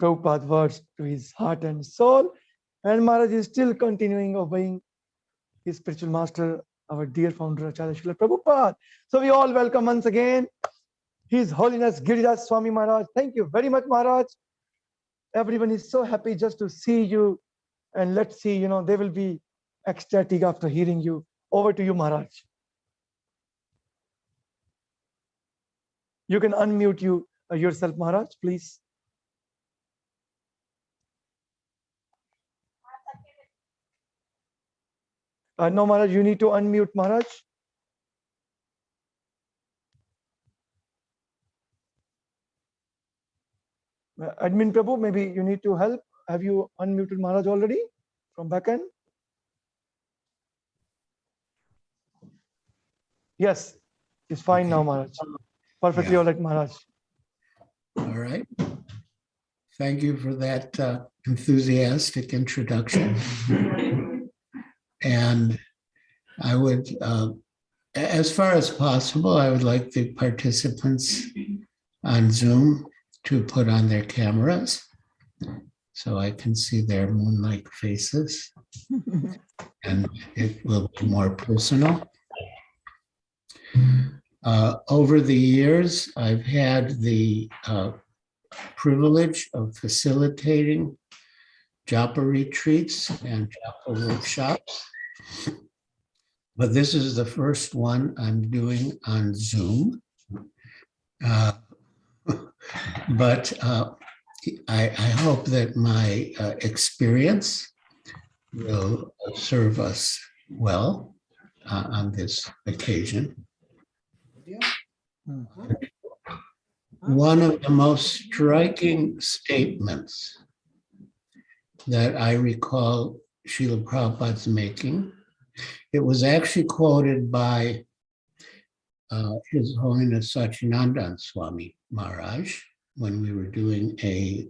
Prabhupada's words to his heart and soul. And Maharaj is still continuing obeying his spiritual master, our dear founder, Acharya Srila Prabhupada. So we all welcome once again His Holiness Giriraj Swami Maharaj. Thank you very much, Maharaj. Everyone is so happy just to see you. And let's see, they will be ecstatic after hearing you. Over to you, Maharaj. You can unmute yourself, Maharaj, please. No, Maharaj, you need to unmute, Maharaj. Admin Prabhu, maybe you need to help. Have you unmuted Maharaj already from back end? Yes, it's fine Okay. now, Maharaj. Perfectly Yeah. all right, Maharaj. All right. Thank you for that enthusiastic introduction. And I would, as far as possible, I would like the participants on Zoom to put on their cameras so I can see their moon-like faces, and it will be more personal. Over the years, I've had the privilege of facilitating japa retreats and japa workshops, but this is the first one I'm doing on Zoom. But I hope that my experience will serve us well on this occasion. One of the most striking statements that I recall Srila Prabhupada's making, it was actually quoted by His Holiness Sachidananda Swami Maharaj when we were doing a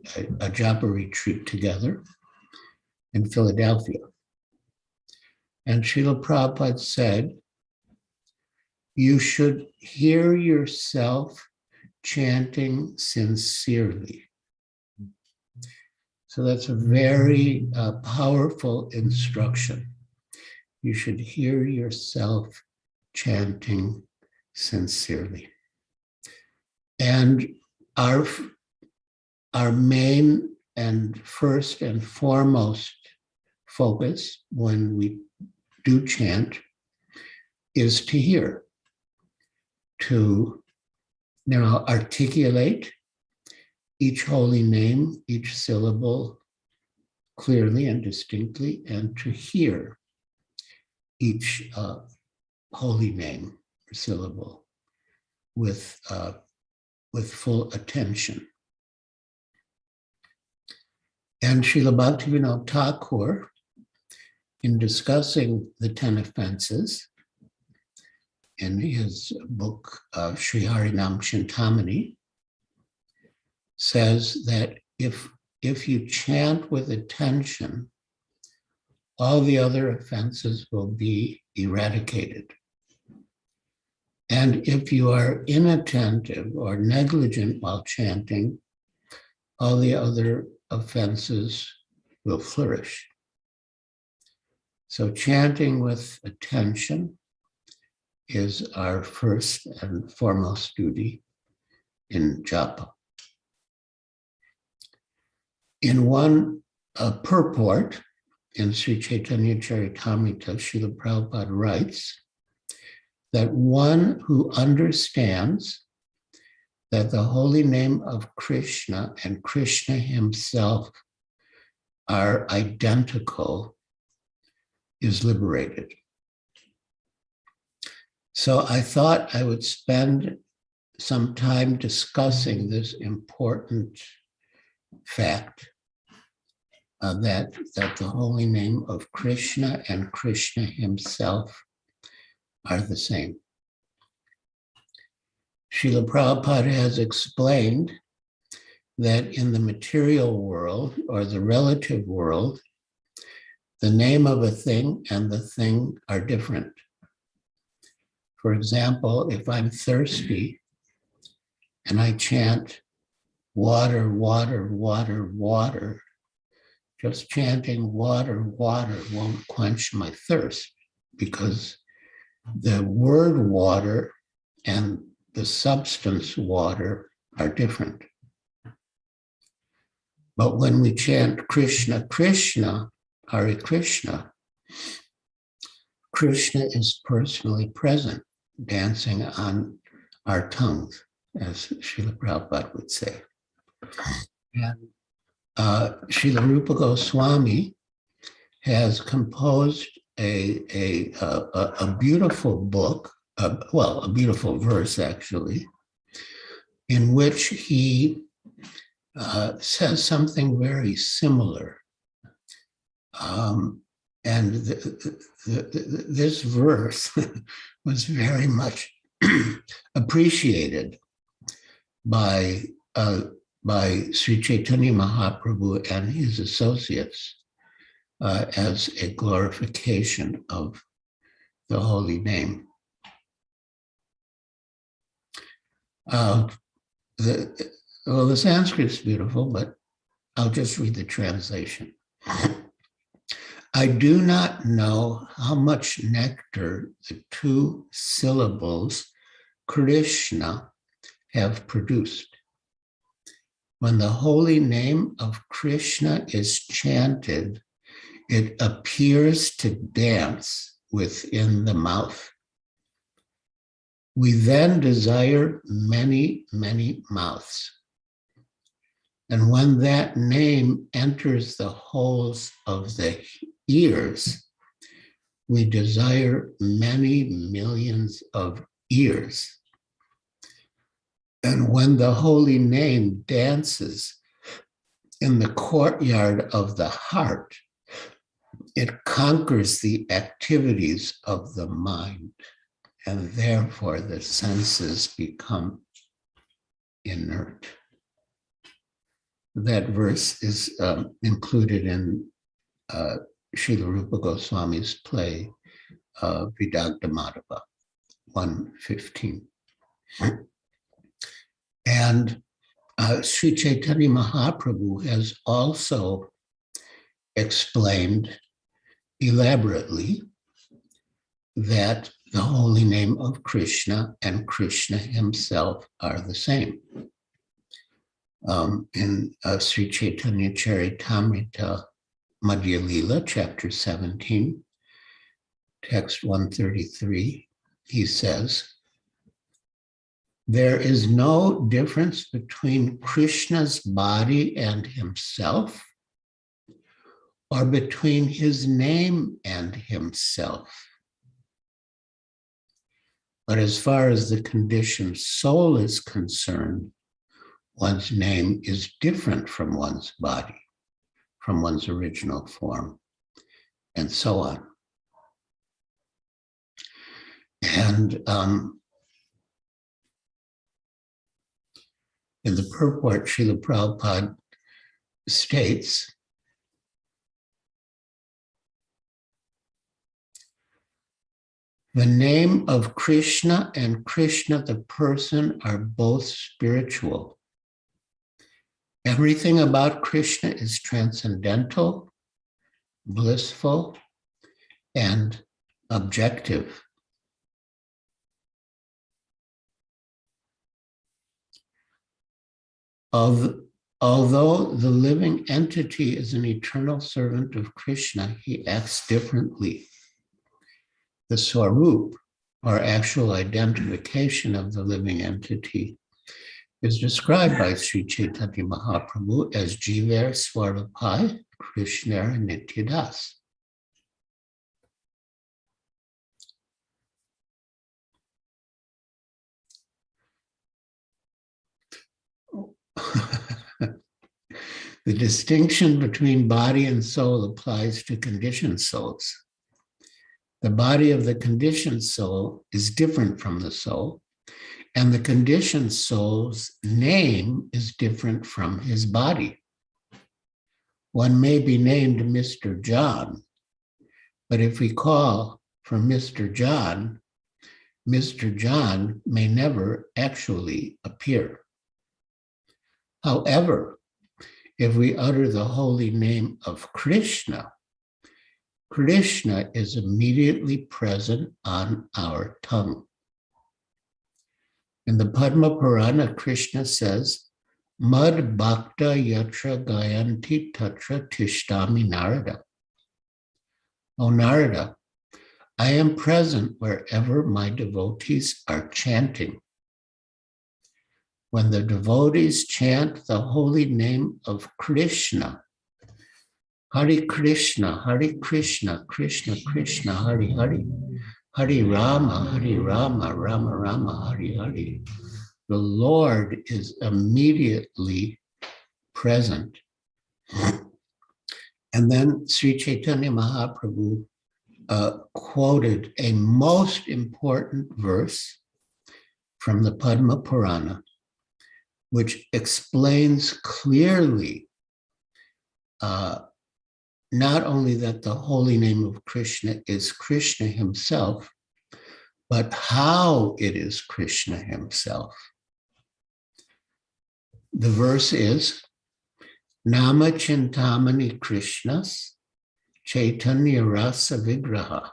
japa retreat together in Philadelphia. And Srila Prabhupada said, you should hear yourself chanting sincerely. So that's a very powerful instruction. You should hear yourself chanting sincerely. And our main and first and foremost focus when we do chant is to hear, to articulate each holy name, each syllable clearly and distinctly, and to hear each holy name or syllable with full attention. And Srila Bhaktivinoda Thakur, in discussing the 10 offenses in his book, Sri Harinam Chintamani, says that if you chant with attention, all the other offenses will be eradicated. And if you are inattentive or negligent while chanting, all the other offenses will flourish. So chanting with attention is our first and foremost duty in japa. In one purport in Sri Chaitanya Charitamrita, Srila Prabhupada writes that one who understands that the holy name of Krishna and Krishna himself are identical is liberated. So I thought I would spend some time discussing this important fact that the holy name of Krishna and Krishna himself are the same. Srila Prabhupada has explained that in the material world or the relative world, the name of a thing and the thing are different. For example, if I'm thirsty and I chant water, water, water, water, just chanting water, water won't quench my thirst because the word water and the substance water are different. But when we chant Krishna, Krishna, Hare Krishna, Krishna is personally present, dancing on our tongues, as Srila Prabhupada would say. And Srila Rupa Goswami has composed a beautiful book, a beautiful verse actually, in which he says something very similar. And this verse was very much appreciated by Sri Chaitanya Mahaprabhu and his associates as a glorification of the holy name. The Sanskrit is beautiful, but I'll just read the translation. I do not know how much nectar the two syllables Krishna have produced. When the holy name of Krishna is chanted, it appears to dance within the mouth. We then desire many, many mouths. And when that name enters the holes of the ears, we desire many millions of ears. And when the holy name dances in the courtyard of the heart, it conquers the activities of the mind, and therefore the senses become inert. That verse is included in Srila Rupa Goswami's play, Vidagdha Madhava, 115. And Sri Chaitanya Mahaprabhu has also explained elaborately that the holy name of Krishna and Krishna himself are the same. In Sri Chaitanya Charitamrita Madhya Lila, chapter 17, text 133, he says, there is no difference between Krishna's body and himself, or between his name and himself. But as far as the conditioned soul is concerned, one's name is different from one's body, from one's original form, and so on. And in the purport, Srila Prabhupada states, the name of Krishna and Krishna the person are both spiritual. Everything about Krishna is transcendental, blissful, and objective. Although the living entity is an eternal servant of Krishna, he acts differently. The Swarup, or actual identification of the living entity, is described by Sri Chaitanya Mahaprabhu as Jiver Swarvapai Krishna Nityadas. The distinction between body and soul applies to conditioned souls. The body of the conditioned soul is different from the soul, and the conditioned soul's name is different from his body. One may be named Mr. John, but if we call for Mr. John may never actually appear. However, if we utter the holy name of Krishna, Krishna is immediately present on our tongue. In the Padma Purana, Krishna says, Mad Bhakta Yatra Gayanti Tatra Tishtami Narada. O Narada, I am present wherever my devotees are chanting. When the devotees chant the holy name of Krishna, Hare Krishna, Krishna Krishna, Hare Hare, Hare Rama, Rama Rama, Hare Hare, the Lord is immediately present. And then Sri Chaitanya Mahaprabhu quoted a most important verse from the Padma Purana, which explains clearly not only that the holy name of Krishna is Krishna himself, but how it is Krishna himself. The verse is, Nama Chintamani Krishnas Chaitanya Rasa Vigraha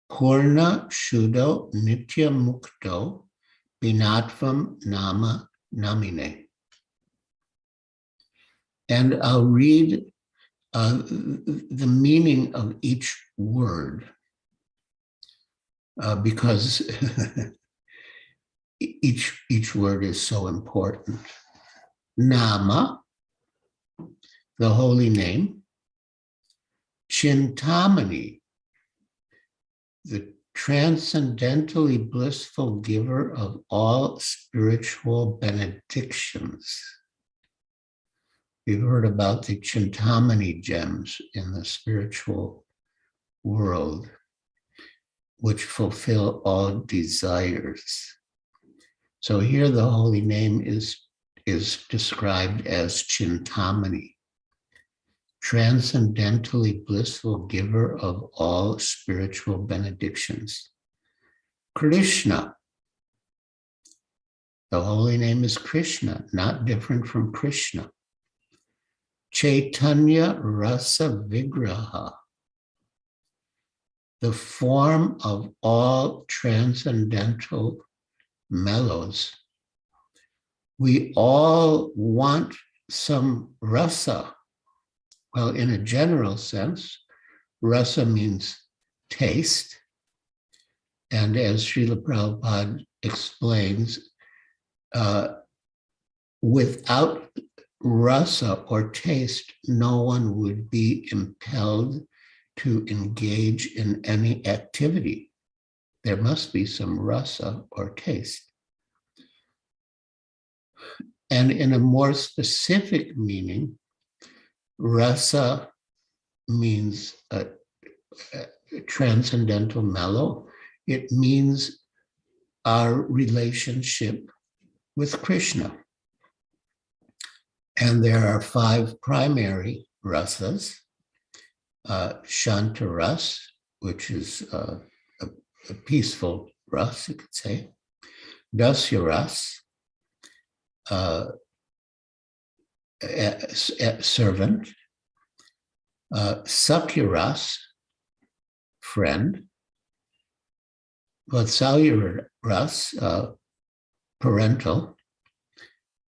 Purna Shuddho Nitya Mukto Binatvam Nama Namine. And I'll read the meaning of each word because each word is so important. Nama, the holy name. Chintamani, the transcendentally blissful giver of all spiritual benedictions. We've heard about the Chintamani gems in the spiritual world, which fulfill all desires. So here the holy name is described as Chintamani, transcendentally blissful giver of all spiritual benedictions. Krishna, the holy name is Krishna, not different from Krishna. Chaitanya Rasa Vigraha, the form of all transcendental mellows. We all want some rasa. Well, in a general sense, rasa means taste. And as Srila Prabhupada explains, without rasa or taste, no one would be impelled to engage in any activity. There must be some rasa or taste. And in a more specific meaning, rasa means a transcendental mellow. It means our relationship with Krishna. And there are 5 primary rasas. Shanta ras, which is a peaceful ras, you could say. Dasya ras, servant. Sakya ras, friend. Vatsalya ras, parental.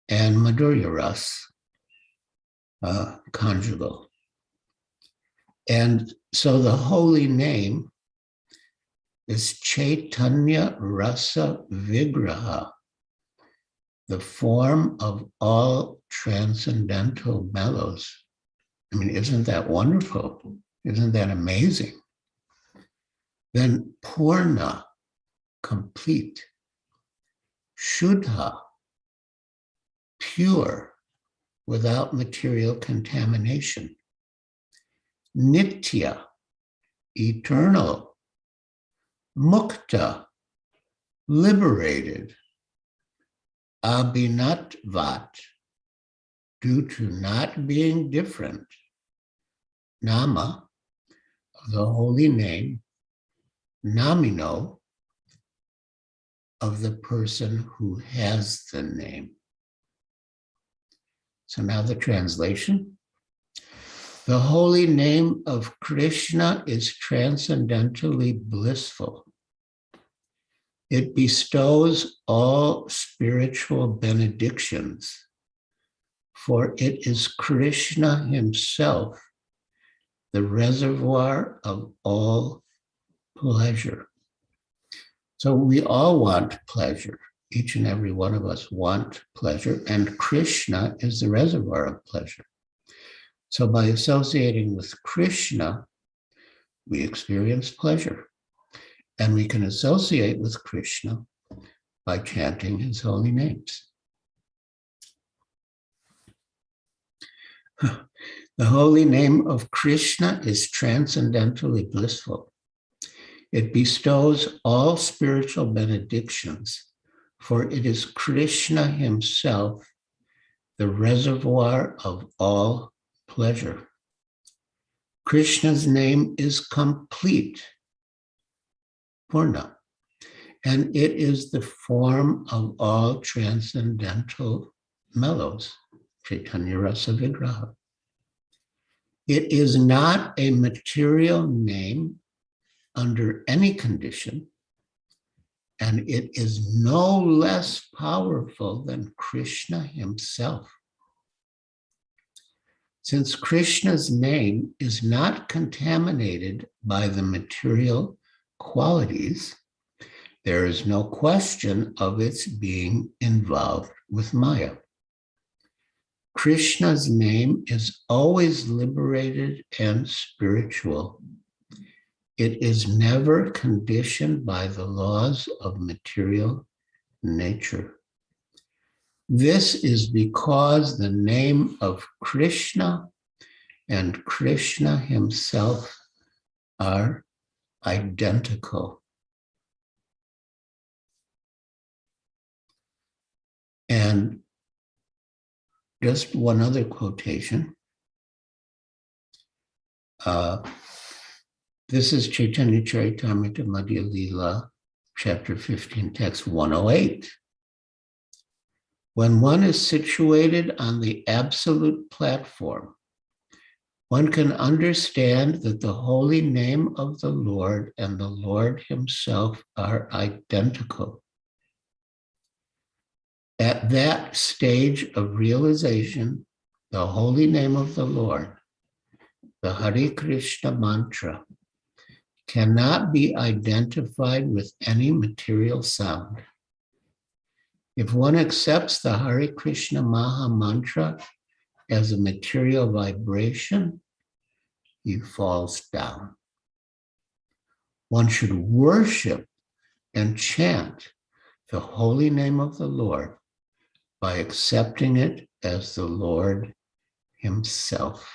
And Madhurya ras, conjugal. And so the holy name is Chaitanya Rasa Vigraha, the form of all transcendental mellows. I mean, isn't that wonderful? Isn't that amazing? Then Purna, complete. Shuddha, pure, without material contamination. Nitya, eternal. Mukta, liberated. Abhinatvat, due to not being different. Nama, the holy name. Namino, of the person who has the name. So now the translation. The holy name of Krishna is transcendentally blissful. It bestows all spiritual benedictions, for it is Krishna himself, the reservoir of all pleasure. So we all want pleasure. Each and every one of us want pleasure, and Krishna is the reservoir of pleasure. So by associating with Krishna, we experience pleasure. And we can associate with Krishna by chanting his holy names. The holy name of Krishna is transcendentally blissful. It bestows all spiritual benedictions, for it is Krishna himself, the reservoir of all pleasure. Krishna's name is complete, Purna, and it is the form of all transcendental mellows, Chaitanya Rasa Vigraha. It is not a material name under any condition, and it is no less powerful than Krishna himself. Since Krishna's name is not contaminated by the material qualities, there is no question of its being involved with Maya. Krishna's name is always liberated and spiritual. It is never conditioned by the laws of material nature. This is because the name of Krishna and Krishna himself are identical. And just one other quotation. This is Chaitanya Charitamrita Madhya Lila, chapter 15, text 108. When one is situated on the absolute platform, one can understand that the holy name of the Lord and the Lord himself are identical. At that stage of realization, the holy name of the Lord, the Hare Krishna mantra, cannot be identified with any material sound. If one accepts the Hare Krishna Maha Mantra as a material vibration, he falls down. One should worship and chant the holy name of the Lord by accepting it as the Lord himself.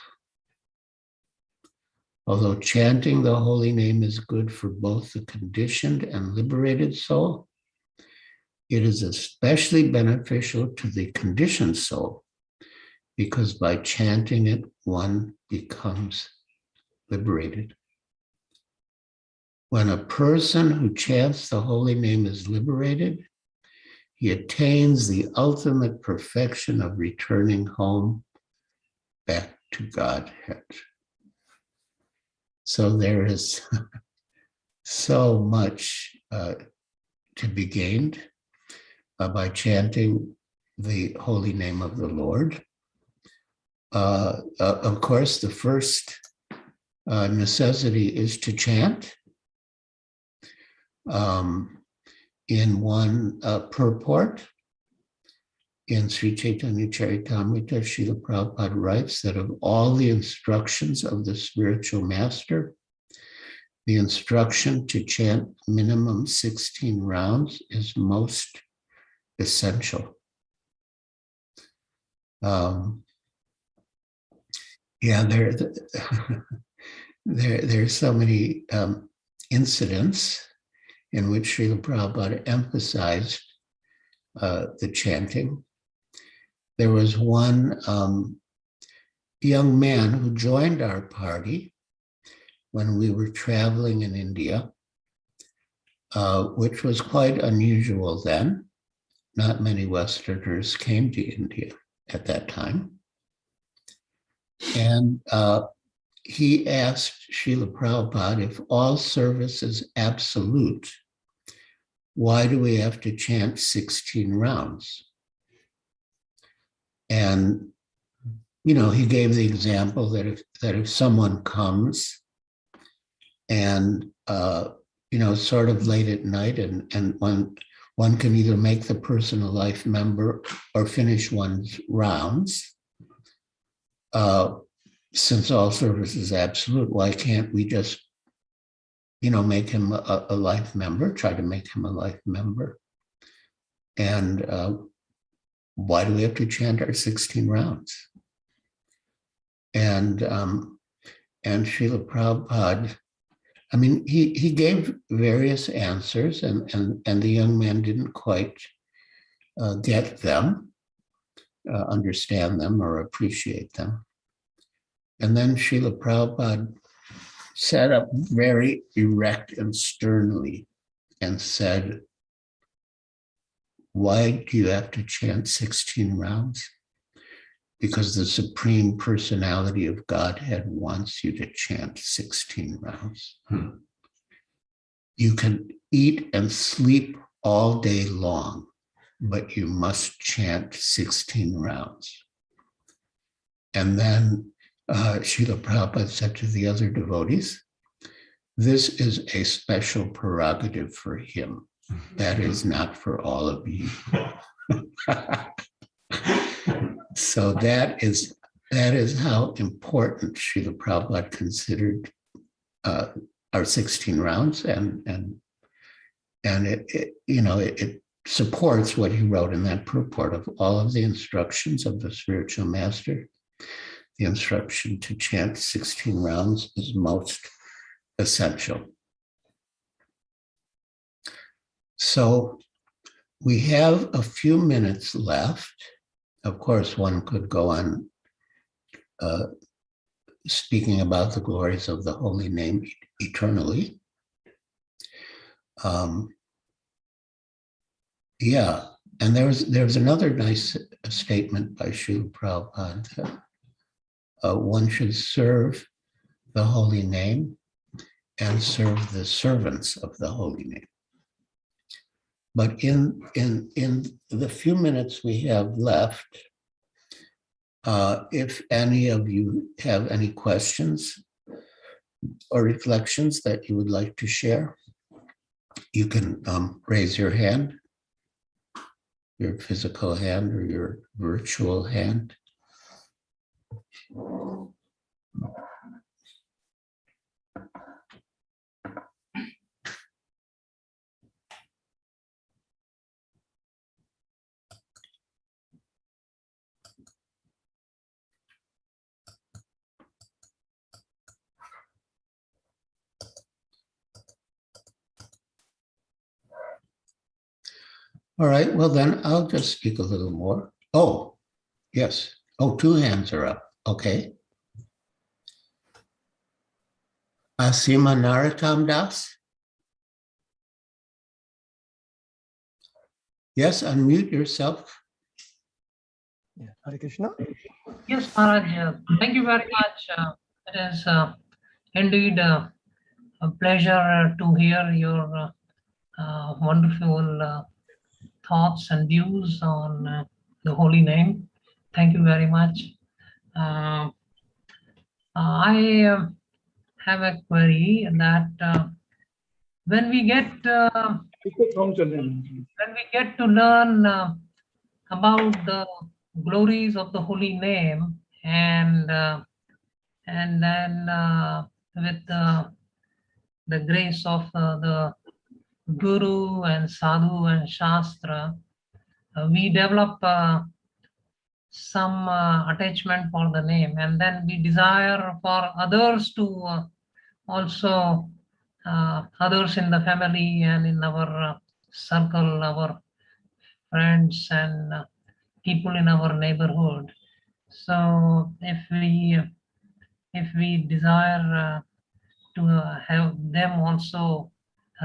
Although chanting the holy name is good for both the conditioned and liberated soul, it is especially beneficial to the conditioned soul, because by chanting it, one becomes liberated. When a person who chants the holy name is liberated, he attains the ultimate perfection of returning home back to Godhead. So there is so much to be gained by chanting the holy name of the Lord. Of course, the first necessity is to chant in one purport. in Sri Chaitanya Charitamrita, Srila Prabhupada writes that of all the instructions of the spiritual master, the instruction to chant minimum 16 rounds is most essential. There's so many incidents in which Srila Prabhupada emphasized the chanting. There was one young man who joined our party when we were traveling in India, which was quite unusual then. Not many Westerners came to India at that time. And he asked Srila Prabhupada, if all service is absolute, why do we have to chant 16 rounds? And, you know, he gave the example that if someone comes and, you know, sort of late at night and one can either make the person a life member or finish one's rounds, since all service is absolute, why can't we just, you know, make him a life member, try to make him a life member? And why do we have to chant our 16 rounds? And Srila Prabhupada, I mean, he gave various answers, and the young man didn't quite get them, understand them, or appreciate them. And then Srila Prabhupada sat up very erect and sternly and said, why do you have to chant 16 rounds? Because the Supreme Personality of Godhead wants you to chant 16 rounds. You can eat and sleep all day long, but you must chant 16 rounds. And then Srila Prabhupada said to the other devotees, this is a special prerogative for him. That is not for all of you. So that is how important Srila Prabhupada considered our 16 rounds, and it you know, it supports what he wrote in that purport of all of the instructions of the spiritual master. The instruction to chant 16 rounds is most essential. So we have a few minutes left. Of course, one could go on speaking about the glories of the holy name eternally. Yeah, and there's another nice statement by Srila Prabhupada. One should serve the holy name and serve the servants of the holy name. But in the few minutes we have left, if any of you have any questions or reflections that you would like to share, you can raise your hand, your physical hand or your virtual hand. All right, well then I'll just speak a little more. Oh, yes. Oh, two hands are up. Okay. Asima Narottam Das. Yes, unmute yourself. Yeah. Hare Krishna. Yes, Maharaj. Thank you very much. It is indeed a pleasure to hear your wonderful thoughts and views on the holy name. Thank you very much. I have a query that when we get to learn about the glories of the holy name, and then with the grace of the Guru and Sadhu and Shastra, we develop some attachment for the name, and then we desire for others to also others in the family and in our circle, our friends and people in our neighborhood. So if we desire to have them also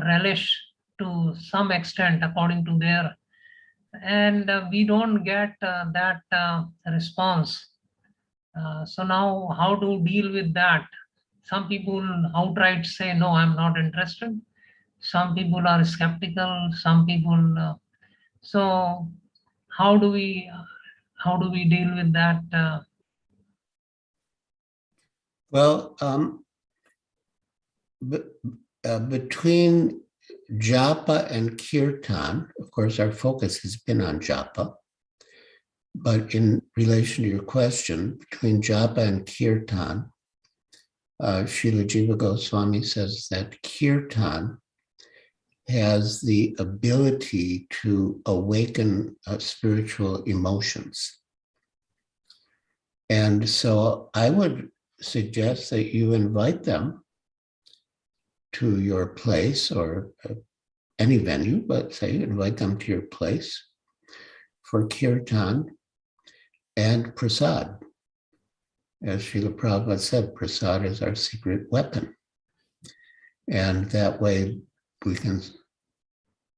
relish to some extent according to their, and we don't get that response. So now how to deal with that? Some people outright say, no, I'm not interested. Some people are skeptical. Some people. So how do we deal with that? Well, between japa and kirtan, of course, our focus has been on japa. But in relation to your question, between japa and kirtan, Srila Jiva Goswami says that kirtan has the ability to awaken spiritual emotions. And so I would suggest that you invite them to your place or any venue, but say invite them to your place for kirtan and prasad. As Srila Prabhupada said, prasad is our secret weapon. And that way we can,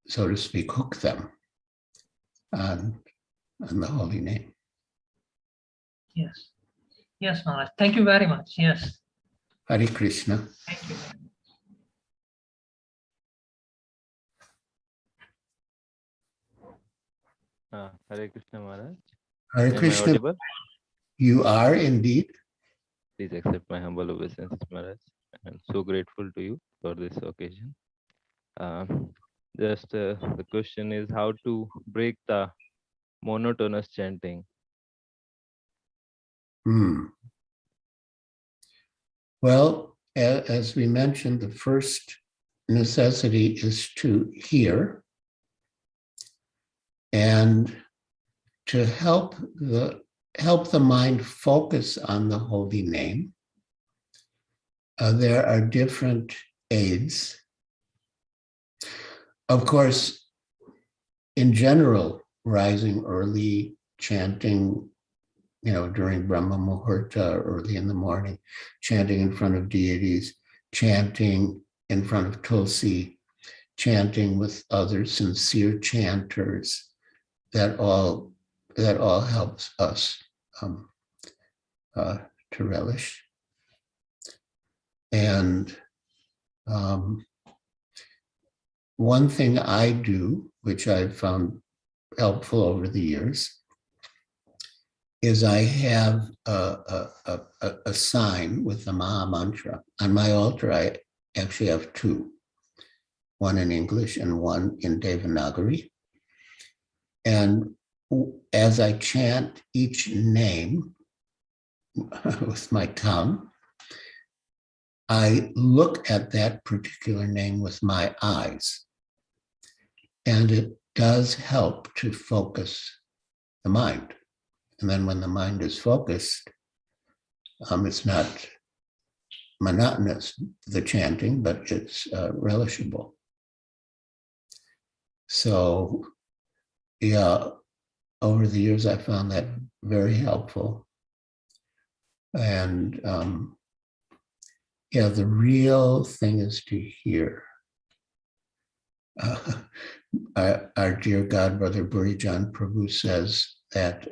so to speak, hook them on the holy name. Yes. Yes, Maharaj. Thank you very much. Yes. Hare Krishna. Thank you. Hare Krishna Maharaj. Hare Am I Krishna. audible? You are indeed. Please accept my humble obeisance, Maharaj. I'm so grateful to you for this occasion. Just the question is how to break the monotonous chanting. Well, as we mentioned, the first necessity is to hear and to help the mind focus on the holy name. There are different aids. Of course, in general, rising early, chanting, during Brahma Muhurta, early in the morning, chanting in front of deities, chanting in front of Tulsi, chanting with other sincere chanters, that all helps us to relish. And one thing I do, which I've found helpful over the years, is I have a sign with the Maha Mantra. On my altar, I actually have two, one in English and one in Devanagari. And as I chant each name with my tongue, I look at that particular name with my eyes. And it does help to focus the mind. And then when the mind is focused, it's not monotonous, the chanting, but it's relishable. So, yeah, over the years, I found that very helpful. And the real thing is to hear. Our dear Godbrother Burijan Prabhu says that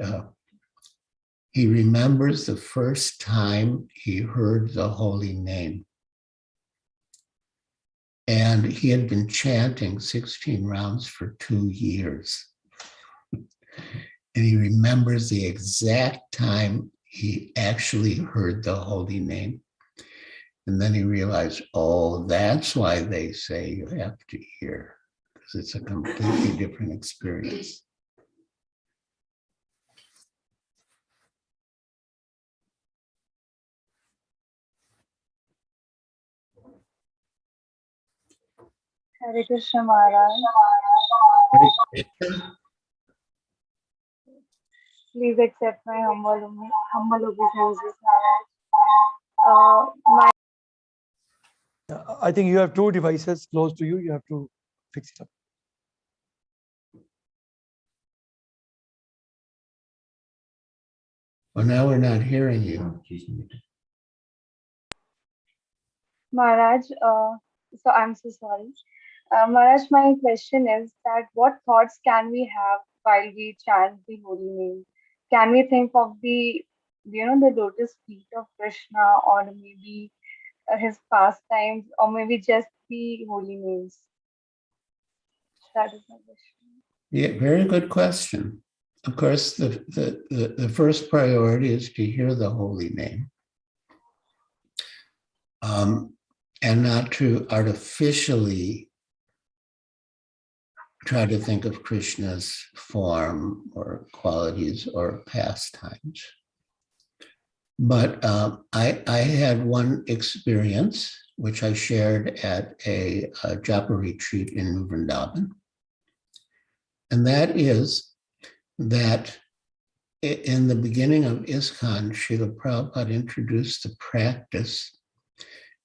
he remembers the first time he heard the holy name. And he had been chanting 16 rounds for 2 years. And he remembers the exact time he actually heard the holy name. And then he realized, oh, that's why they say you have to hear, because it's a completely different experience. Hare Krishna Maharaj. Please accept my humble obeisances, Maharaj. My I think you have two devices close to you. You have to fix it up. Well, now we're not hearing you. Maharaj, so I'm so sorry. Maharaj, my question is that what thoughts can we have while we chant the holy name? Can we think of the lotus feet of Krishna, or maybe his pastimes, or maybe just the holy names? That is my question. Yeah, very good question. Of course, the first priority is to hear the holy name, and not to artificially try to think of Krishna's form or qualities or pastimes. But I had one experience, which I shared at a japa retreat in Vrindavan. And that is that in the beginning of ISKCON, Srila Prabhupada introduced the practice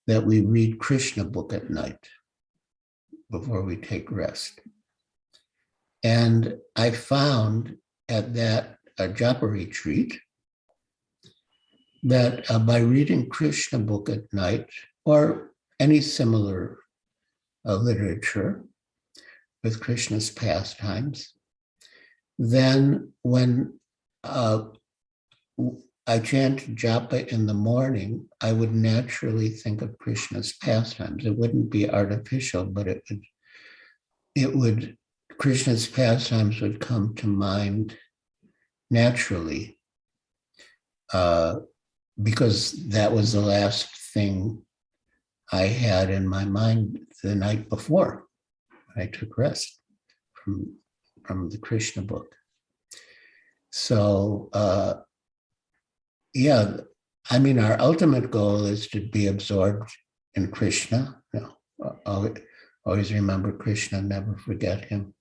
that we read Krishna book at night before we take rest. And I found at that japa retreat that by reading Krishna book at night, or any similar literature with Krishna's pastimes, then when I chant japa in the morning, I would naturally think of Krishna's pastimes. It wouldn't be artificial, but it would Krishna's pastimes would come to mind naturally, because that was the last thing I had in my mind the night before I took rest from the Krishna book. So, yeah, I mean, our ultimate goal is to be absorbed in Krishna. Always remember Krishna, never forget him.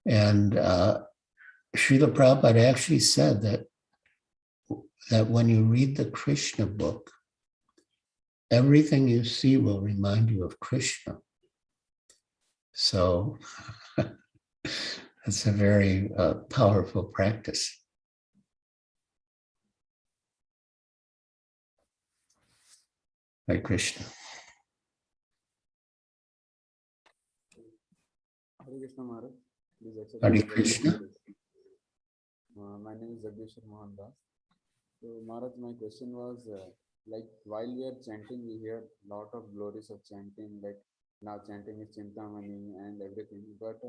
And Srila Prabhupada actually said that when you read the Krishna book, everything you see will remind you of Krishna. So that's a very powerful practice. Hare Krishna. Hare Krishna Maharaj. Please accept Hare my Krishna. My name is Yashomati. So Maharaj, my question was, like while we are chanting, we hear a lot of glories of chanting, like now chanting is Chintamani and everything, but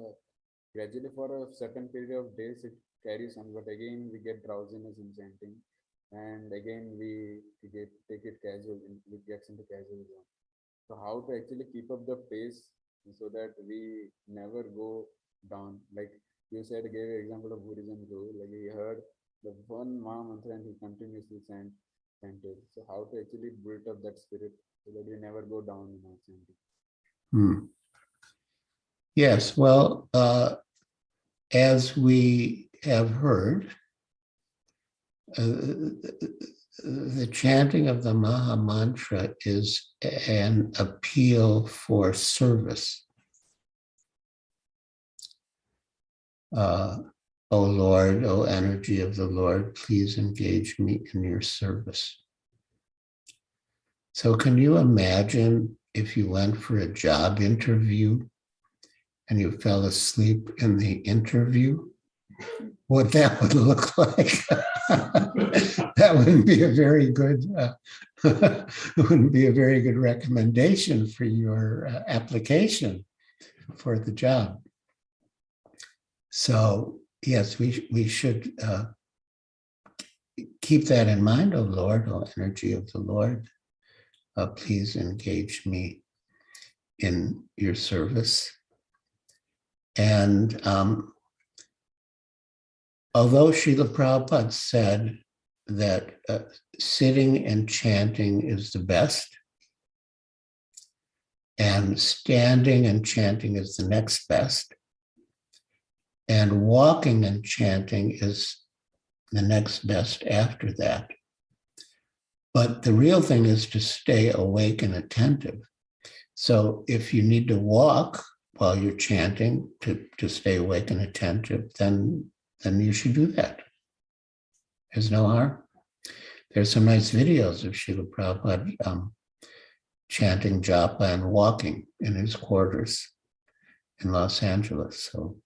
gradually for a certain period of days it carries on, but again we get drowsiness in chanting, and again we take it casual, it gets into casual zone. So how to actually keep up the pace so that we never go down? Like you said, gave an example of Buddhism too, like he heard the one Maha Mantra and he continuously chanted. So how to actually build up that spirit so that we never go down in our chanting? Yes, well, as we have heard, the chanting of the Maha Mantra is an appeal for service. O Lord, O energy of the Lord, please engage me in your service. So can you imagine if you went for a job interview and you fell asleep in the interview? What that would look like? That wouldn't be a very good recommendation for your application for the job. So yes, we should keep that in mind. O Lord, O energy of the Lord, please engage me in your service. And although Srila Prabhupada said that sitting and chanting is the best, And standing and chanting is the next best. And walking and chanting is the next best after that. But the real thing is to stay awake and attentive. So if you need to walk while you're chanting to stay awake and attentive, then you should do that. There's no harm. There's some nice videos of Srila Prabhupada chanting japa and walking in his quarters in Los Angeles. So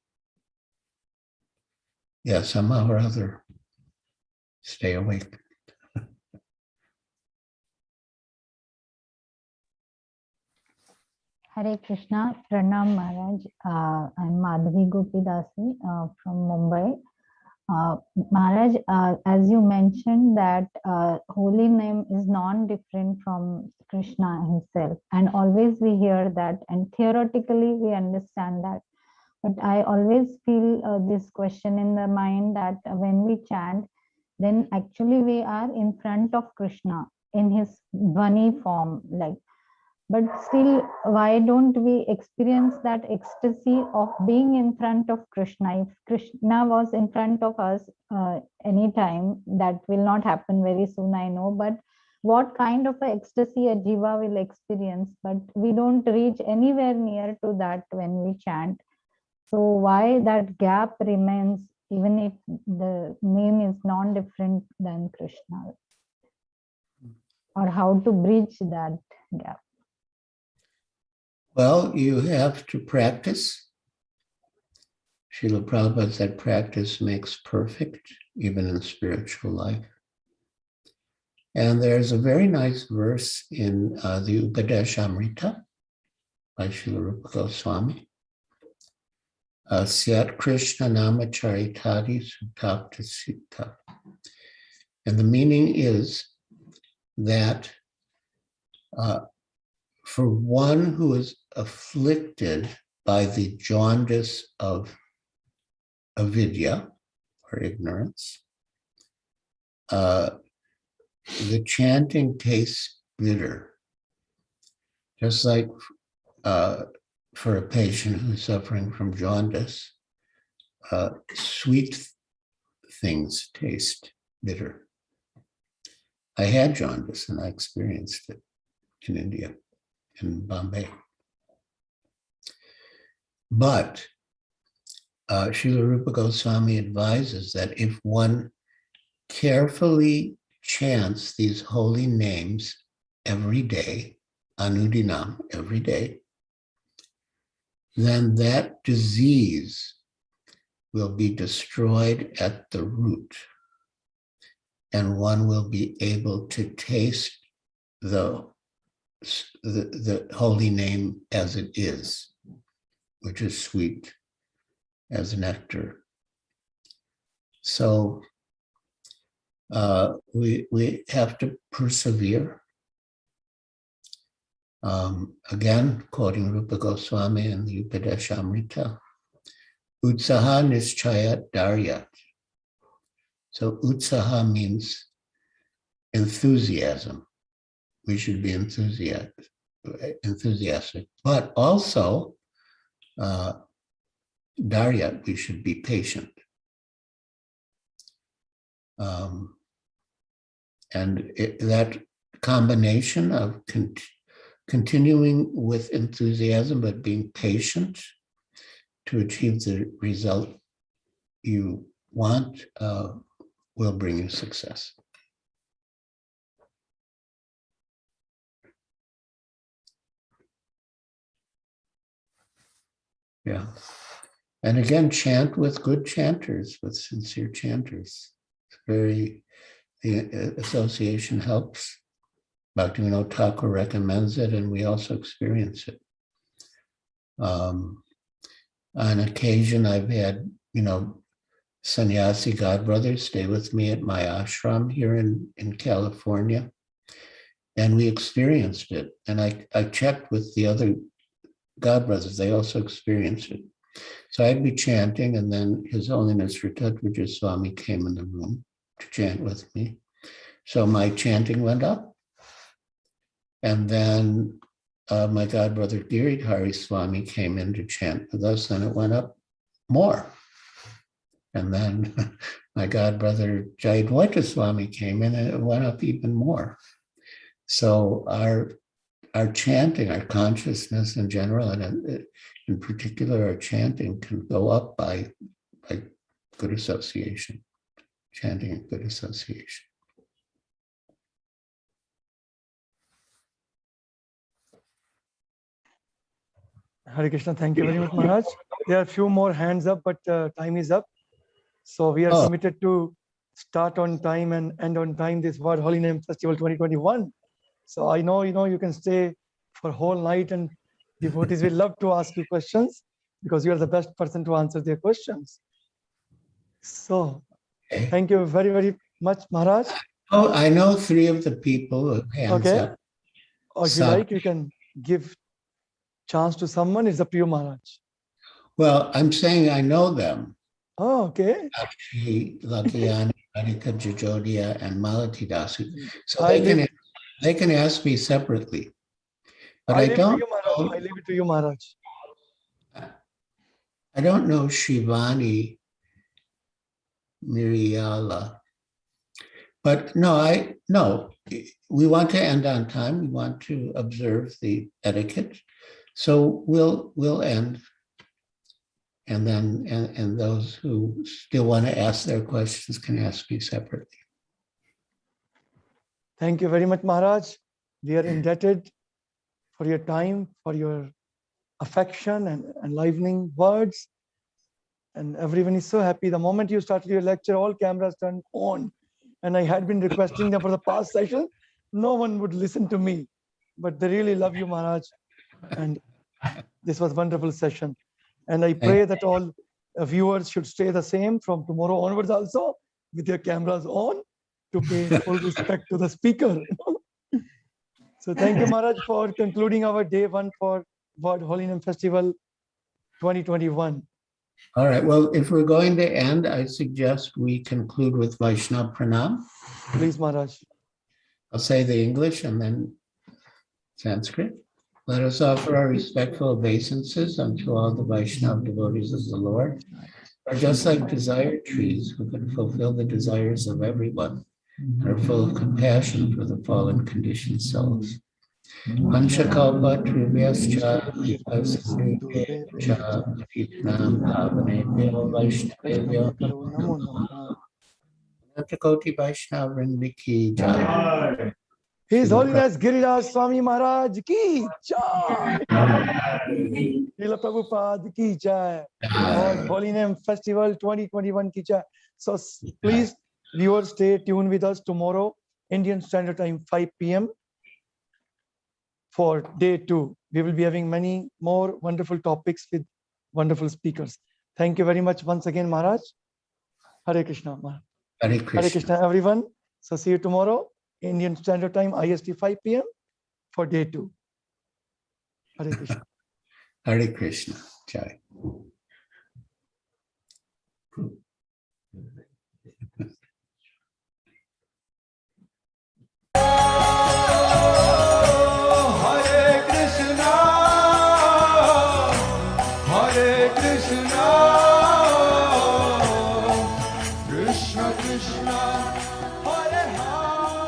yeah, somehow or other, stay awake. Hare Krishna, Pranam Maharaj. I'm Madhavi Gopidasi from Mumbai. Maharaj, as you mentioned that holy name is non-different from Krishna himself, and always we hear that, and theoretically we understand that. But I always feel this question in the mind that when we chant, then actually we are in front of Krishna in his Dvani form, like. But still, why don't we experience that ecstasy of being in front of Krishna? If Krishna was in front of us anytime, that will not happen very soon, I know. But what kind of a ecstasy a jiva will experience? But we don't reach anywhere near to that when we chant. So why that gap remains, even if the name is non-different than Krishna? Or how to bridge that gap? Well, you have to practice. Srila Prabhupada said practice makes perfect, even in spiritual life. And there's a very nice verse in the Rasamrita by Srila Rupa Goswami. Syat Krishna Nama Charitati Sutapta Sutta. And the meaning is that for one who is afflicted by the jaundice of avidya, or ignorance, the chanting tastes bitter. Just like for a patient who's suffering from jaundice, sweet things taste bitter. I had jaundice and I experienced it in India, in Bombay. But Srila Rupa Goswami advises that if one carefully chants these holy names every day, anudinam, every day, then that disease will be destroyed at the root, and one will be able to taste the holy name as it is, which is sweet as nectar. So we have to persevere. Again, quoting Rupa Goswami in the Upadeshamrita, Utsaha Nischayat Daryat. So Utsaha means enthusiasm. We should be enthusiastic, but also Daryat, we should be patient. That combination of continuing with enthusiasm, but being patient to achieve the result you want will bring you success. Yeah. And again, chant with good chanters, with sincere chanters. The association helps. Bhaktivinoda Thakur recommends it, and we also experience it. On occasion, I've had, sannyasi godbrothers stay with me at my ashram here in California, and we experienced it. And I checked with the other godbrothers, they also experienced it. So I'd be chanting, and then His Holiness Ritatvija Swami came in the room to chant with me. So my chanting went up. And then my godbrother Giriraj Swami came in to chant with us, and it went up more. And then my godbrother ACBSP Swami came in, and it went up even more. So our chanting, our consciousness in general, and in particular our chanting, can go up by good association, chanting in good association. Hare Krishna, thank you very much, Maharaj. There are a few more hands up, but time is up. So we are committed to start on time and end on time this World Holy Name Festival 2021. So I know, you can stay for whole night, and devotees will love to ask you questions because you are the best person to answer their questions. So thank you very, very much, Maharaj. Oh, I know 3 of the people who hands Okay. up. Or if you like, you can give chance to someone. It's up to you, Maharaj. Well, I'm saying I know them. Oh, okay. Actually, Lakayani, Radhika Jajodia, and Malati Dasu. So I they can ask me separately. But leave it to you, Maharaj. I leave it to you, Maharaj. I don't know Shivani Miriala. But no, we want to end on time. We want to observe the etiquette. So we'll end. And then and those who still want to ask their questions can ask me separately. Thank you very much, Maharaj. We are indebted for your time, for your affection and enlivening words. And everyone is so happy. The moment you started your lecture, all cameras turned on. And I had been requesting them for the past session. No one would listen to me. But they really love you, Maharaj. And this was a wonderful session. And I pray that all viewers should stay the same from tomorrow onwards also, with their cameras on, to pay full respect to the speaker. So thank you, Maharaj, for concluding our day 1 for World Holy Name Festival 2021. All right. Well, if we're going to end, I suggest we conclude with Vaishnava Pranam. Please, Maharaj. I'll say the English and then Sanskrit. Let us offer our respectful obeisances unto all the Vaishnava devotees of the Lord, who are just like desire trees who can fulfill the desires of everyone and are full of compassion for the fallen conditioned souls. Panchakalpa Trivyascha Vipascha Pitnam Bhavanebhyo Vaishnavebhyo Anantakoti Vaishnava Vrinda ki jai. His Holiness Giriraj Swami Maharaj ki jai. Srila Prabhupada ki jai. World Holy Name Festival 2021 ki jai. So please, viewers, stay tuned with us tomorrow, Indian Standard Time, 5 p.m. for day 2. We will be having many more wonderful topics with wonderful speakers. Thank you very much once again, Maharaj. Hare Krishna. Hare Krishna. Hare Krishna, everyone. So see you tomorrow, Indian Standard Time, IST 5 p.m. for day 2. Hare Krishna. Hare Krishna. Jai.